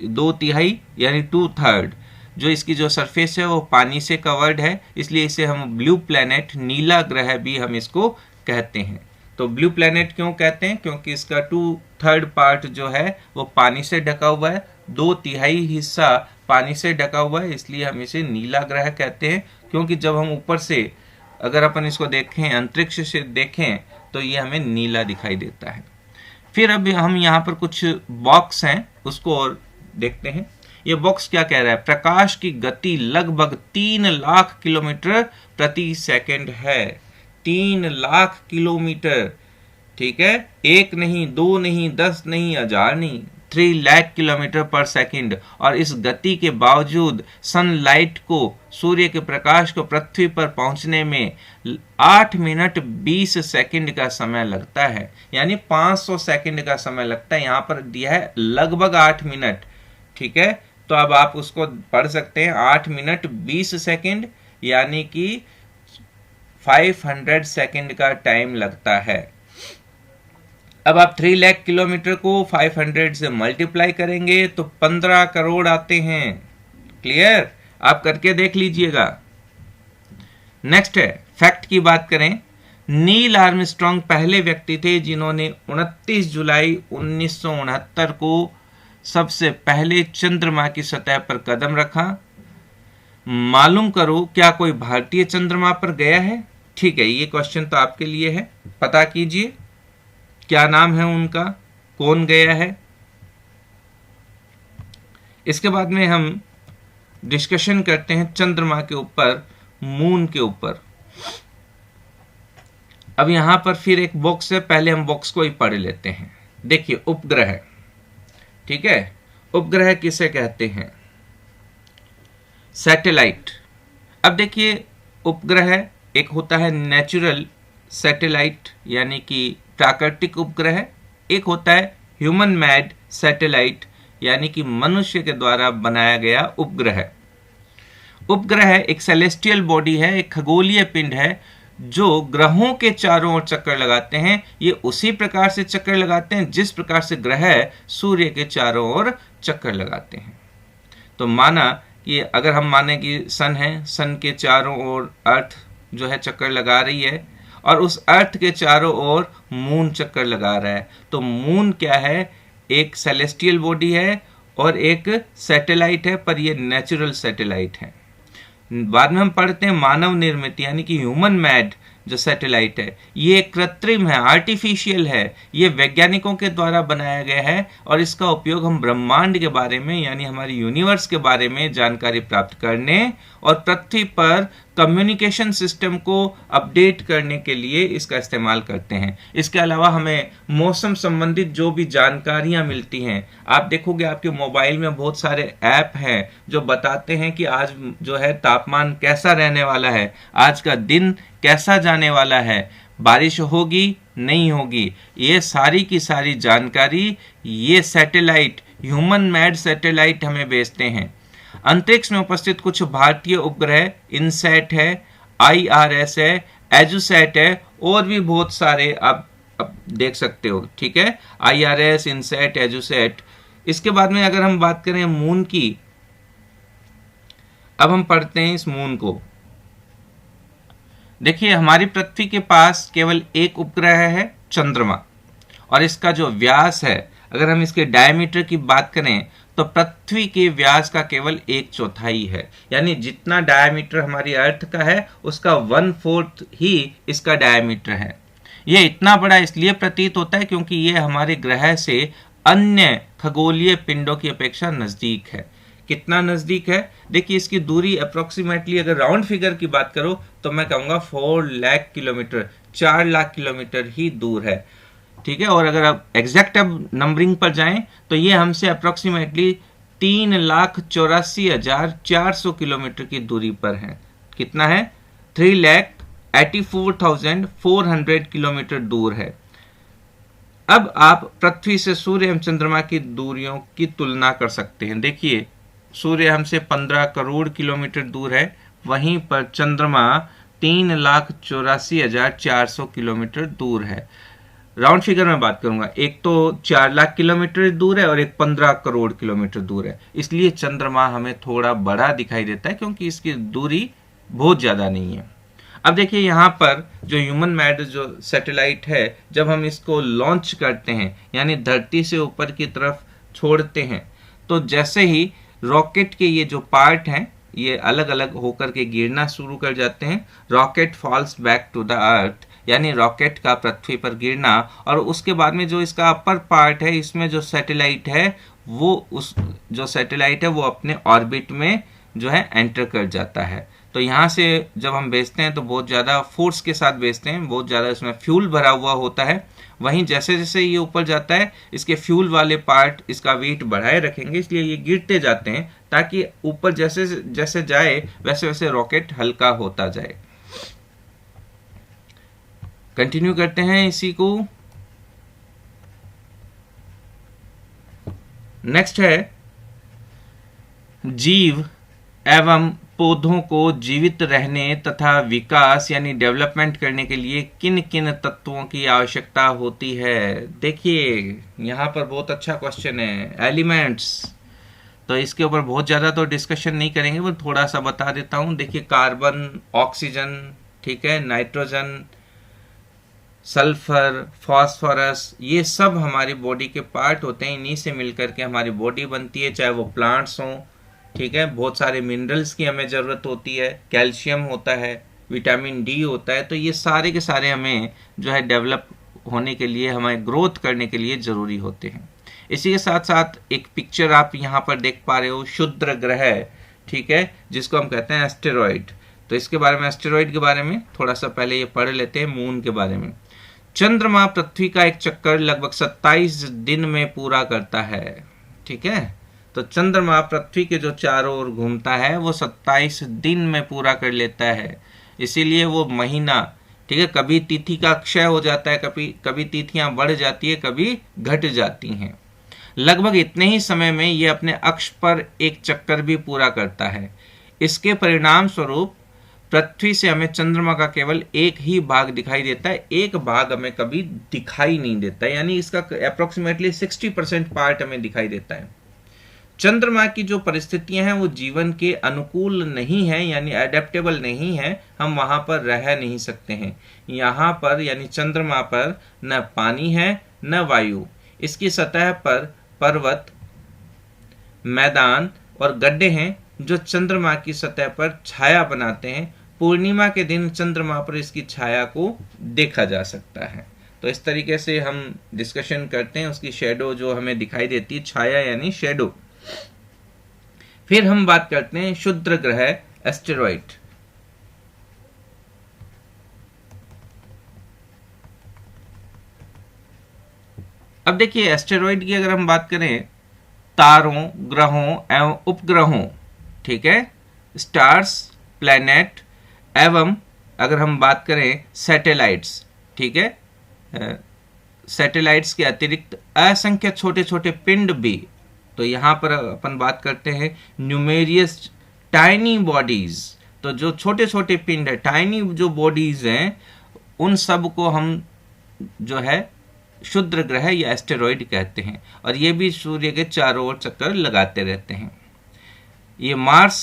2/3 जो इसकी जो सरफेस है वो पानी से कवर्ड है, इसलिए इसे हम ब्लू प्लैनेट, नीला ग्रह भी हम इसको कहते हैं। तो ब्लू प्लैनेट क्यों कहते हैं? क्योंकि इसका 2/3 पार्ट जो है वो पानी से ढका हुआ है, 2/3 हिस्सा पानी से ढका हुआ है, इसलिए हम इसे नीला ग्रह कहते हैं, क्योंकि जब हम ऊपर से अगर अपन इसको देखें, अंतरिक्ष से देखें, तो ये हमें नीला दिखाई देता है। फिर अब हम यहाँ पर कुछ बॉक्स हैं उसको और देखते हैं। ये बॉक्स क्या कह रहा है? प्रकाश की गति लगभग 3 लाख किलोमीटर प्रति सेकंड है। 3 लाख किलोमीटर, ठीक है, 1 नहीं, 2 नहीं, 10 नहीं, 1000 नहीं, 3 लाख किलोमीटर पर सेकंड। और इस गति के बावजूद सनलाइट को, सूर्य के प्रकाश को पृथ्वी पर पहुंचने में 8 मिनट 20 सेकंड का समय लगता है, यानी 500 सेकंड का समय लगता है। यहाँ पर दिया है लगभग 8 मिनट, ठीक है, तो अब आप उसको पढ़ सकते हैं, 8 मिनट 20 सेकंड यानी कि 500 सेकंड का टाइम लगता है। अब आप 3 लाख किलोमीटर को 500 से मल्टीप्लाई करेंगे तो 15 करोड़ आते हैं। क्लियर? आप करके देख लीजिएगा। नेक्स्ट है, फैक्ट की बात करें, नील आर्मस्ट्रॉन्ग पहले व्यक्ति थे जिन्होंने 29 जुलाई 1969 को सबसे पहले चंद्रमा की सतह पर कदम रखा। मालूम करो क्या कोई भारतीय चंद्रमा पर गया है? ठीक है, ये क्वेश्चन तो आपके लिए है, पता कीजिए क्या नाम है उनका, कौन गया है। इसके बाद में हम डिस्कशन करते हैं चंद्रमा के ऊपर, मून के ऊपर। अब यहां पर फिर एक बॉक्स है, पहले हम बॉक्स को ही पढ़ लेते हैं। देखिए, उपग्रह, ठीक है, उपग्रह किसे कहते हैं? सैटेलाइट। अब देखिए, उपग्रह एक होता है नेचुरल सैटेलाइट यानी कि प्राकृतिक उपग्रह, एक होता है ह्यूमन मेड सैटेलाइट यानी कि मनुष्य के द्वारा बनाया गया उपग्रह। उपग्रह एक सेलेस्टियल बॉडी है, एक खगोलीय पिंड है जो ग्रहों के चारों ओर चक्कर लगाते हैं। ये उसी प्रकार से चक्कर लगाते हैं जिस प्रकार से ग्रह सूर्य के चारों ओर चक्कर लगाते हैं। तो माना कि अगर हम माने कि सन है, सन के चारों ओर अर्थ जो है चक्कर लगा रही है और उस अर्थ के चारों ओर मून चक्कर लगा रहा है, तो मून क्या है? एक सेलेस्टियल बॉडी है और एक सैटेलाइट है, पर ये नेचुरल सैटेलाइट है। बाद में हम पढ़ते हैं मानव निर्मित यानी कि ह्यूमन मेड जो सैटेलाइट है, ये कृत्रिम है, आर्टिफिशियल है, ये वैज्ञानिकों के द्वारा बनाया गया है और इसका उपयोग हम ब्रह्मांड के बारे में यानी हमारी यूनिवर्स के बारे में जानकारी प्राप्त करने और पृथ्वी पर कम्युनिकेशन सिस्टम को अपडेट करने के लिए इसका इस्तेमाल करते हैं। इसके अलावा हमें मौसम संबंधित जो भी जानकारियां मिलती हैं, आप देखोगे आपके मोबाइल में बहुत सारे ऐप हैं जो बताते हैं कि आज जो है तापमान कैसा रहने वाला है, आज का दिन कैसा जाने वाला है, बारिश होगी नहीं होगी, ये सारी की सारी जानकारी ये सैटेलाइट, ह्यूमन मेड सैटेलाइट हमें भेजते हैं। अंतरिक्ष में उपस्थित कुछ भारतीय उपग्रह इनसैट है, IRS है, एजुसैट है और भी बहुत सारे आप देख सकते हो, ठीक है, IRS, इनसैट, एजुसैट। इसके बाद में अगर हम बात करें मून की, अब हम पढ़ते हैं इस मून को। देखिए, हमारी पृथ्वी के पास केवल एक उपग्रह है, चंद्रमा, और इसका जो व्यास है, अगर हम इसके डायमीटर की बात करें तो पृथ्वी के व्यास का केवल 1/4 है, यानी जितना डायमीटर हमारी अर्थ का है उसका 1/4 ही इसका डायमीटर है। ये इतना बड़ा इसलिए प्रतीत होता है क्योंकि ये हमारे ग्रह से अन्य खगोलीय पिंडों की अपेक्षा नजदीक है। कितना नजदीक है? देखिए, इसकी दूरी अप्रोक्सीमेटली अगर राउंड फिगर की बात करो तो मैं कहूंगा 4 लाख किलोमीटर, 4 लाख किलोमीटर ही दूर है, ठीक है। और अगर आप एग्जैक्ट अब नंबरिंग पर जाएं तो ये हमसे अप्रोक्सीमेटली 3,84,400 किलोमीटर की दूरी पर है। कितना है? 3,84,400 किलोमीटर दूर है। अब आप पृथ्वी से सूर्य एवं चंद्रमा की दूरियों की तुलना कर सकते हैं। देखिए, सूर्य हमसे 15 करोड़ किलोमीटर दूर है, वहीं पर चंद्रमा 3,84,400 किलोमीटर दूर है। राउंड फिगर में बात करूंगा, एक तो 4 लाख किलोमीटर दूर है और एक 15 करोड़ किलोमीटर दूर है, इसलिए चंद्रमा हमें थोड़ा बड़ा दिखाई देता है क्योंकि इसकी दूरी बहुत ज्यादा नहीं है। अब देखिए, यहाँ पर जो ह्यूमन मेड जो सैटेलाइट है, जब हम इसको लॉन्च करते हैं यानी धरती से ऊपर की तरफ छोड़ते हैं, तो जैसे ही रॉकेट के ये जो पार्ट हैं ये अलग अलग होकर के गिरना शुरू कर जाते हैं। Rocket falls back to the earth, यानी रॉकेट का पृथ्वी पर गिरना, और उसके बाद में जो इसका अपर पार्ट है, इसमें जो सैटेलाइट है वो उस जो सैटेलाइट है वो अपने ऑर्बिट में जो है एंटर कर जाता है। तो यहाँ से जब हम भेजते हैं तो बहुत ज़्यादा फोर्स के साथ भेजते हैं, बहुत ज़्यादा इसमें फ्यूल भरा हुआ होता है। वहीं जैसे जैसे ये ऊपर जाता है इसके फ्यूल वाले पार्ट इसका वेट बढ़ाए रखेंगे, इसलिए ये गिरते जाते हैं ताकि ऊपर जैसे जैसे जाए वैसे वैसे रॉकेट हल्का होता जाए। कंटिन्यू करते हैं इसी को। नेक्स्ट है जीव एवं पौधों को जीवित रहने तथा विकास यानी डेवलपमेंट करने के लिए किन किन तत्वों की आवश्यकता होती है। देखिए यहाँ पर बहुत अच्छा क्वेश्चन है, एलिमेंट्स। तो इसके ऊपर बहुत ज़्यादा तो डिस्कशन नहीं करेंगे, वो थोड़ा सा बता देता हूँ। देखिए कार्बन, ऑक्सीजन, ठीक है, नाइट्रोजन, सल्फर, फास्फोरस, ये सब हमारी बॉडी के पार्ट होते हैं। इन्हीं से मिलकर के हमारी बॉडी बनती है, चाहे वो प्लांट्स हों, ठीक है। बहुत सारे मिनरल्स की हमें ज़रूरत होती है, कैल्शियम होता है, विटामिन डी होता है। तो ये सारे के सारे हमें जो है डेवलप होने के लिए, हमें ग्रोथ करने के लिए ज़रूरी होते हैं। इसी के साथ साथ एक पिक्चर आप यहाँ पर देख पा रहे हो, क्षुद्र ग्रह, ठीक है, जिसको हम कहते हैं एस्टेरॉइड। तो इसके बारे में, एस्टेरॉइड के बारे में थोड़ा सा पहले ये पढ़ लेते हैं। मून के बारे में, चंद्रमा पृथ्वी का एक चक्कर लगभग 27 दिन में पूरा करता है, ठीक है। तो चंद्रमा पृथ्वी के जो चारों ओर घूमता है वो 27 दिन में पूरा कर लेता है, इसीलिए वो महीना, ठीक है, कभी तिथि का क्षय हो जाता है, कभी तिथियां बढ़ जाती है, कभी घट जाती हैं। लगभग इतने ही समय में ये अपने अक्ष पर एक चक्कर भी पूरा करता है। इसके परिणाम स्वरूप पृथ्वी से हमें चंद्रमा का केवल एक ही भाग दिखाई देता है, एक भाग हमें कभी दिखाई नहीं देता, यानी इसका अप्रोक्सीमेटली 60% पार्ट हमें दिखाई देता है। चंद्रमा की जो परिस्थितियां हैं वो जीवन के अनुकूल नहीं है, यानी एडेप्टेबल नहीं है, हम वहां पर रह नहीं सकते हैं। यहाँ पर यानी चंद्रमा पर न पानी है न वायु। इसकी सतह पर पर्वत, मैदान और गड्ढे हैं जो चंद्रमा की सतह पर छाया बनाते हैं। पूर्णिमा के दिन चंद्रमा पर इसकी छाया को देखा जा सकता है। तो इस तरीके से हम डिस्कशन करते हैं उसकी शेडो जो हमें दिखाई देती है, छाया यानी शेडो। फिर हम बात करते हैं क्षुद्र ग्रह एस्टेरॉइड। अब देखिए एस्टेरॉइड की अगर हम बात करें, तारों, ग्रहों एवं उपग्रहों, ठीक है, स्टार्स, प्लैनेट एवं अगर हम बात करें सैटेलाइट्स, ठीक है, सैटेलाइट्स के अतिरिक्त असंख्य छोटे छोटे पिंड भी। तो यहाँ पर अपन बात करते हैं न्यूमेरियस टाइनी बॉडीज। तो जो छोटे छोटे पिंड है, टाइनी जो बॉडीज हैं, उन सब को हम जो है क्षुद्र ग्रह या एस्टेरॉइड कहते हैं, और ये भी सूर्य के चारों ओर चक्कर लगाते रहते हैं। ये मार्स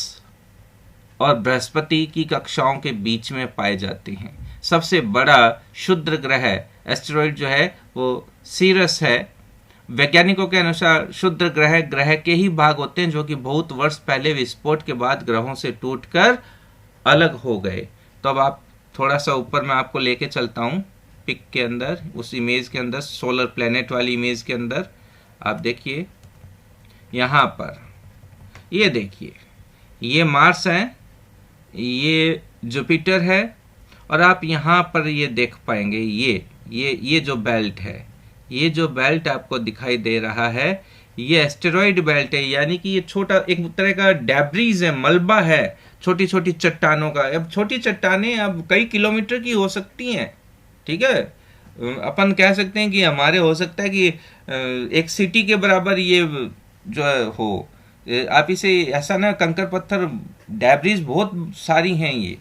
और बृहस्पति की कक्षाओं के बीच में पाए जाते हैं। सबसे बड़ा क्षुद्र ग्रह एस्टेरॉइड जो है वो सीरस है। वैज्ञानिकों के अनुसार क्षुद्र ग्रह के ही भाग होते हैं जो कि बहुत वर्ष पहले विस्फोट के बाद ग्रहों से टूटकर अलग हो गए। तो अब आप थोड़ा सा ऊपर मैं आपको लेके चलता हूँ पिक के अंदर, उस इमेज के अंदर, सोलर प्लेनेट वाली इमेज के अंदर। आप देखिए यहाँ पर, ये देखिए, ये मार्स है, ये जुपिटर है, और आप यहाँ पर ये देख पाएंगे ये जो बेल्ट है, ये जो बेल्ट आपको दिखाई दे रहा है, ये एस्टेरॉइड बेल्ट है। यानी कि ये छोटा एक तरह का डेब्रीज है, मलबा है, छोटी छोटी चट्टानों का। अब छोटी चट्टानें अब कई किलोमीटर की हो सकती हैं, ठीक है। अपन कह सकते हैं कि हमारे हो सकता है कि एक सिटी के बराबर ये जो हो। आप इसे ऐसा ना, कंकर पत्थर डेब्रीज बहुत सारी हैं ये।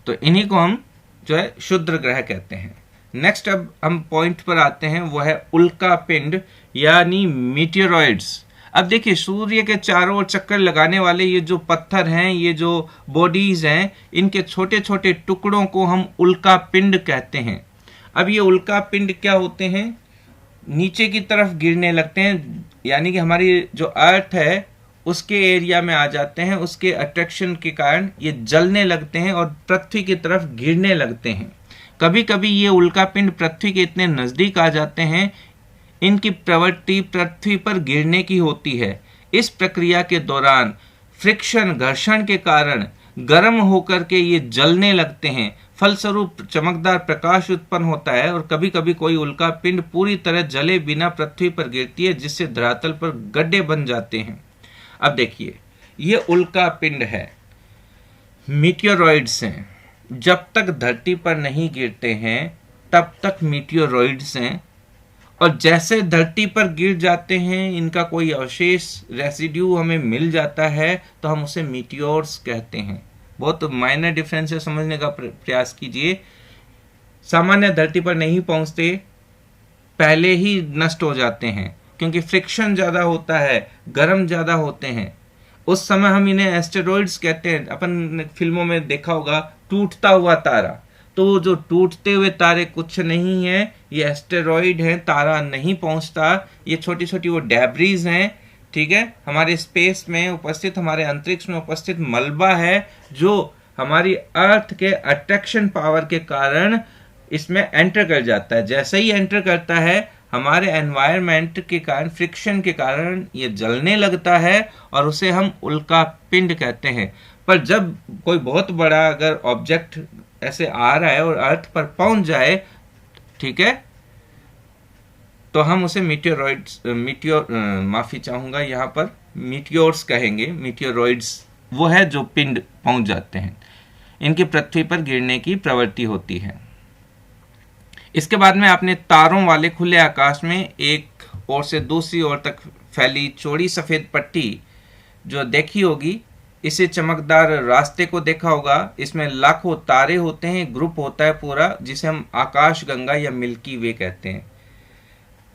तो इन्हीं को हम जो है क्षुद्र ग्रह कहते हैं। नेक्स्ट अब हम पॉइंट पर आते हैं, वो है उल्का पिंड यानी मीटियोरॉइड्स। अब देखिए सूर्य के चारों ओर चक्कर लगाने वाले ये जो पत्थर हैं, ये जो बॉडीज हैं, इनके छोटे छोटे टुकड़ों को हम उल्का पिंड कहते हैं। अब ये उल्का पिंड क्या होते हैं, नीचे की तरफ गिरने लगते हैं, यानी कि हमारी जो अर्थ है उसके एरिया में आ जाते हैं, उसके अट्रैक्शन के कारण ये जलने लगते हैं और पृथ्वी की तरफ गिरने लगते हैं। कभी कभी ये उल्का पिंड पृथ्वी के इतने नज़दीक आ जाते हैं, इनकी प्रवृत्ति पृथ्वी पर गिरने की होती है। इस प्रक्रिया के दौरान फ्रिक्शन, घर्षण के कारण गर्म होकर के ये जलने लगते हैं, फलस्वरूप चमकदार प्रकाश उत्पन्न होता है और कभी कभी कोई उल्का पिंड पूरी तरह जले बिना पृथ्वी पर गिरती है, जिससे धरातल पर गड्ढे बन जाते हैं। अब देखिए, ये उल्का पिंड है, मीटियोरॉइड्स हैं। जब तक धरती पर नहीं गिरते हैं तब तक मीटियोरॉइड्स हैं, और जैसे धरती पर गिर जाते हैं, इनका कोई अवशेष रेसिड्यू हमें मिल जाता है तो हम उसे मीटियोर्स कहते हैं। बहुत माइनर डिफरेंस है, समझने का प्रयास कीजिए। सामान्य धरती पर नहीं पहुंचते, पहले ही नष्ट हो जाते हैं, क्योंकि फ्रिक्शन ज़्यादा होता है, गर्म ज़्यादा होते हैं। उस समय हम इन्हें एस्टेरॉइड्स कहते हैं। अपन फिल्मों में देखा होगा टूटता हुआ तारा, तो जो टूटते हुए तारे कुछ नहीं है, ये एस्टेरॉइड हैं, तारा नहीं पहुंचता। ये छोटी छोटी वो डेब्रीज हैं, ठीक है, हमारे स्पेस में उपस्थित, हमारे अंतरिक्ष में उपस्थित मलबा है, जो हमारी अर्थ के अट्रैक्शन पावर के कारण इसमें एंटर कर जाता है। जैसे ही एंटर करता है, हमारे एनवायरनमेंट के कारण, फ्रिक्शन के कारण ये जलने लगता है और उसे हम उल्का पिंड कहते हैं। पर जब कोई बहुत बड़ा अगर ऑब्जेक्ट ऐसे आ रहा है और अर्थ पर पहुंच जाए, ठीक है, तो हम उसे माफी चाहूंगा, यहाँ पर मीटियोर्स कहेंगे। मीटियोरॉइड्स वो है जो पिंड पहुंच जाते हैं, इनकी पृथ्वी पर गिरने की प्रवृत्ति होती है। इसके बाद में आपने तारों वाले खुले आकाश में एक ओर से दूसरी ओर तक फैली चौड़ी सफेद पट्टी जो देखी होगी, इसे चमकदार रास्ते को देखा होगा। इसमें लाखों तारे होते हैं, ग्रुप होता है पूरा, जिसे हम आकाश गंगा या मिल्की वे कहते हैं।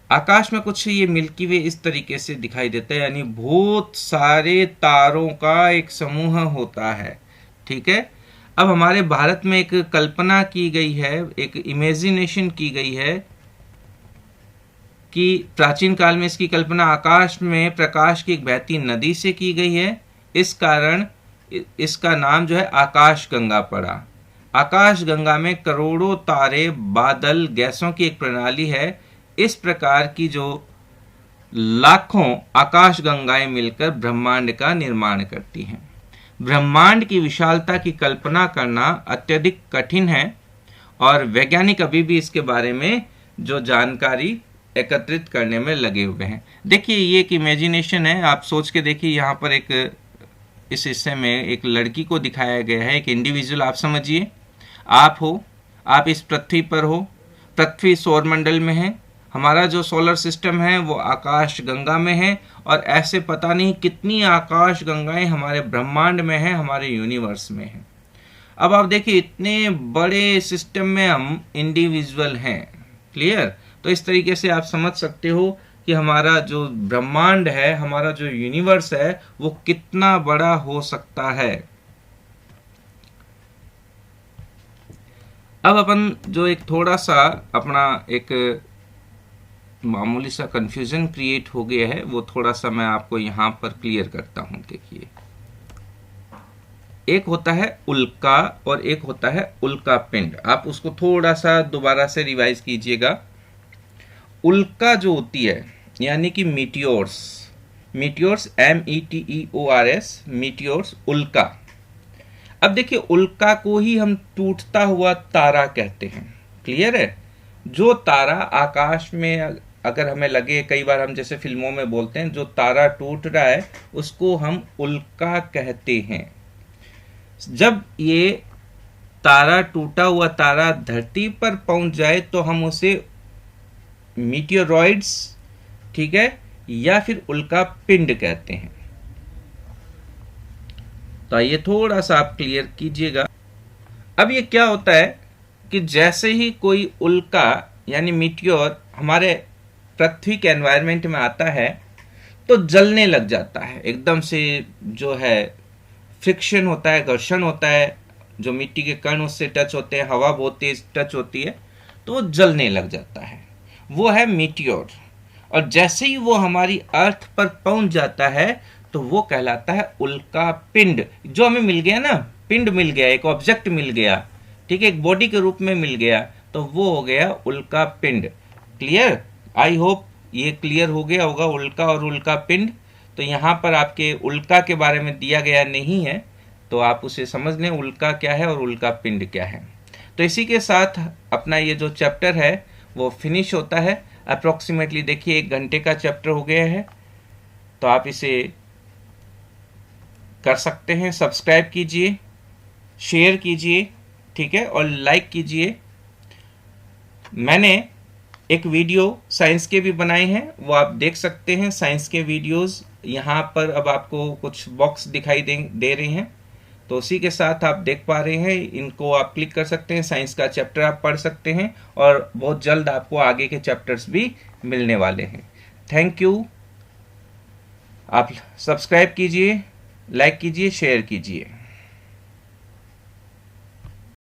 आकाश में कुछ ये मिल्की वे इस तरीके से दिखाई देता है, यानी बहुत सारे तारों का एक समूह होता है, ठीक है। अब हमारे भारत में एक कल्पना की गई है, एक इमेजिनेशन की गई है कि प्राचीन काल में इसकी कल्पना आकाश में प्रकाश की एक बहती नदी से की गई है। इस कारण इसका नाम जो है आकाश गंगा पड़ा। आकाश गंगा में करोड़ों तारे, बादल, गैसों की एक प्रणाली है। इस प्रकार की जो लाखों आकाश गंगाएं मिलकर ब्रह्मांड का निर्माण करती हैं। ब्रह्मांड की विशालता की कल्पना करना अत्यधिक कठिन है और वैज्ञानिक अभी भी इसके बारे में जो जानकारी एकत्रित करने में लगे हुए हैं। देखिए, ये एक इमेजिनेशन है, आप सोच के देखिए। यहाँ पर एक इस हिस्से में एक लड़की को दिखाया गया है, एक इंडिविजुअल। आप समझिए, आप हो, आप इस पृथ्वी पर हो, पृथ्वी सौरमंडल में है, हमारा जो सोलर सिस्टम है वो आकाश गंगा में है, और ऐसे पता नहीं कितनी आकाश गंगाएं हमारे ब्रह्मांड में है, हमारे यूनिवर्स में है। अब आप देखिए, इतने बड़े सिस्टम में हम इंडिविजुअल हैं, क्लियर। तो इस तरीके से आप समझ सकते हो कि हमारा जो ब्रह्मांड है, हमारा जो यूनिवर्स है, वो कितना बड़ा हो सकता है। अब अपन जो एक थोड़ा सा अपना एक मामूली सा कंफ्यूजन क्रिएट हो गया है, वो थोड़ा सा मैं आपको यहाँ पर क्लियर करता हूँ। देखिए, एक होता है उल्का और एक होता है उल्का पिंड। आप उसको थोड़ा सा दोबारा से रिवाइज कीजिएगा। उल्का जो होती है, यानी कि मीटियोर्स, METEORS, मीटियोर्स, उल्का। अब देखिए, उल्का को ही हम टूटता हुआ तारा कहते हैं, क्लियर है। जो तारा आकाश में अगर हमें लगे, कई बार हम जैसे फिल्मों में बोलते हैं, जो तारा टूट रहा है उसको हम उल्का कहते हैं। जब ये तारा, टूटा हुआ तारा धरती पर पहुंच जाए तो हम उसे मीटियोरॉइड्स, ठीक है, या फिर उल्का पिंड कहते हैं। तो ये थोड़ा सा आप क्लियर कीजिएगा। अब ये क्या होता है कि जैसे ही कोई उल्का यानी मीटियोर हमारे पृथ्वी के एनवायरनमेंट में आता है, तो जलने लग जाता है एकदम से। जो है फ्रिक्शन होता है, घर्षण होता है, जो मिट्टी के कण उससे टच होते हैं, हवा बहुत तेज टच होती है तो वो जलने लग जाता है। वो है मीटियोर। और जैसे ही वो हमारी अर्थ पर पहुंच जाता है तो वो कहलाता है उल्का पिंड। जो हमें मिल गया ना, पिंड मिल गया, एक ऑब्जेक्ट मिल गया, ठीक है, एक बॉडी के रूप में मिल गया, तो वो हो गया उल्का पिंड। क्लियर? आई होप ये क्लियर हो गया होगा, उल्का और उल्का पिंड। तो यहाँ पर आपके उल्का के बारे में दिया गया नहीं है, तो आप उसे समझ लें उल्का क्या है और उल्का पिंड क्या है। तो इसी के साथ अपना ये जो चैप्टर है वो फिनिश होता है। अप्रोक्सीमेटली देखिए 1 घंटे का चैप्टर हो गया है, तो आप इसे कर सकते हैं। सब्सक्राइब कीजिए, शेयर कीजिए, ठीक है, और लाइक कीजिए। मैंने एक वीडियो साइंस के भी बनाए हैं, वो आप देख सकते हैं। साइंस के वीडियोस यहाँ पर अब आपको कुछ बॉक्स दिखाई दे रहे हैं, तो उसी के साथ आप देख पा रहे हैं, इनको आप क्लिक कर सकते हैं, साइंस का चैप्टर आप पढ़ सकते हैं और बहुत जल्द आपको आगे के चैप्टर्स भी मिलने वाले हैं। Thank you. आप सब्सक्राइब कीजिए, लाइक कीजिए, शेयर कीजिए।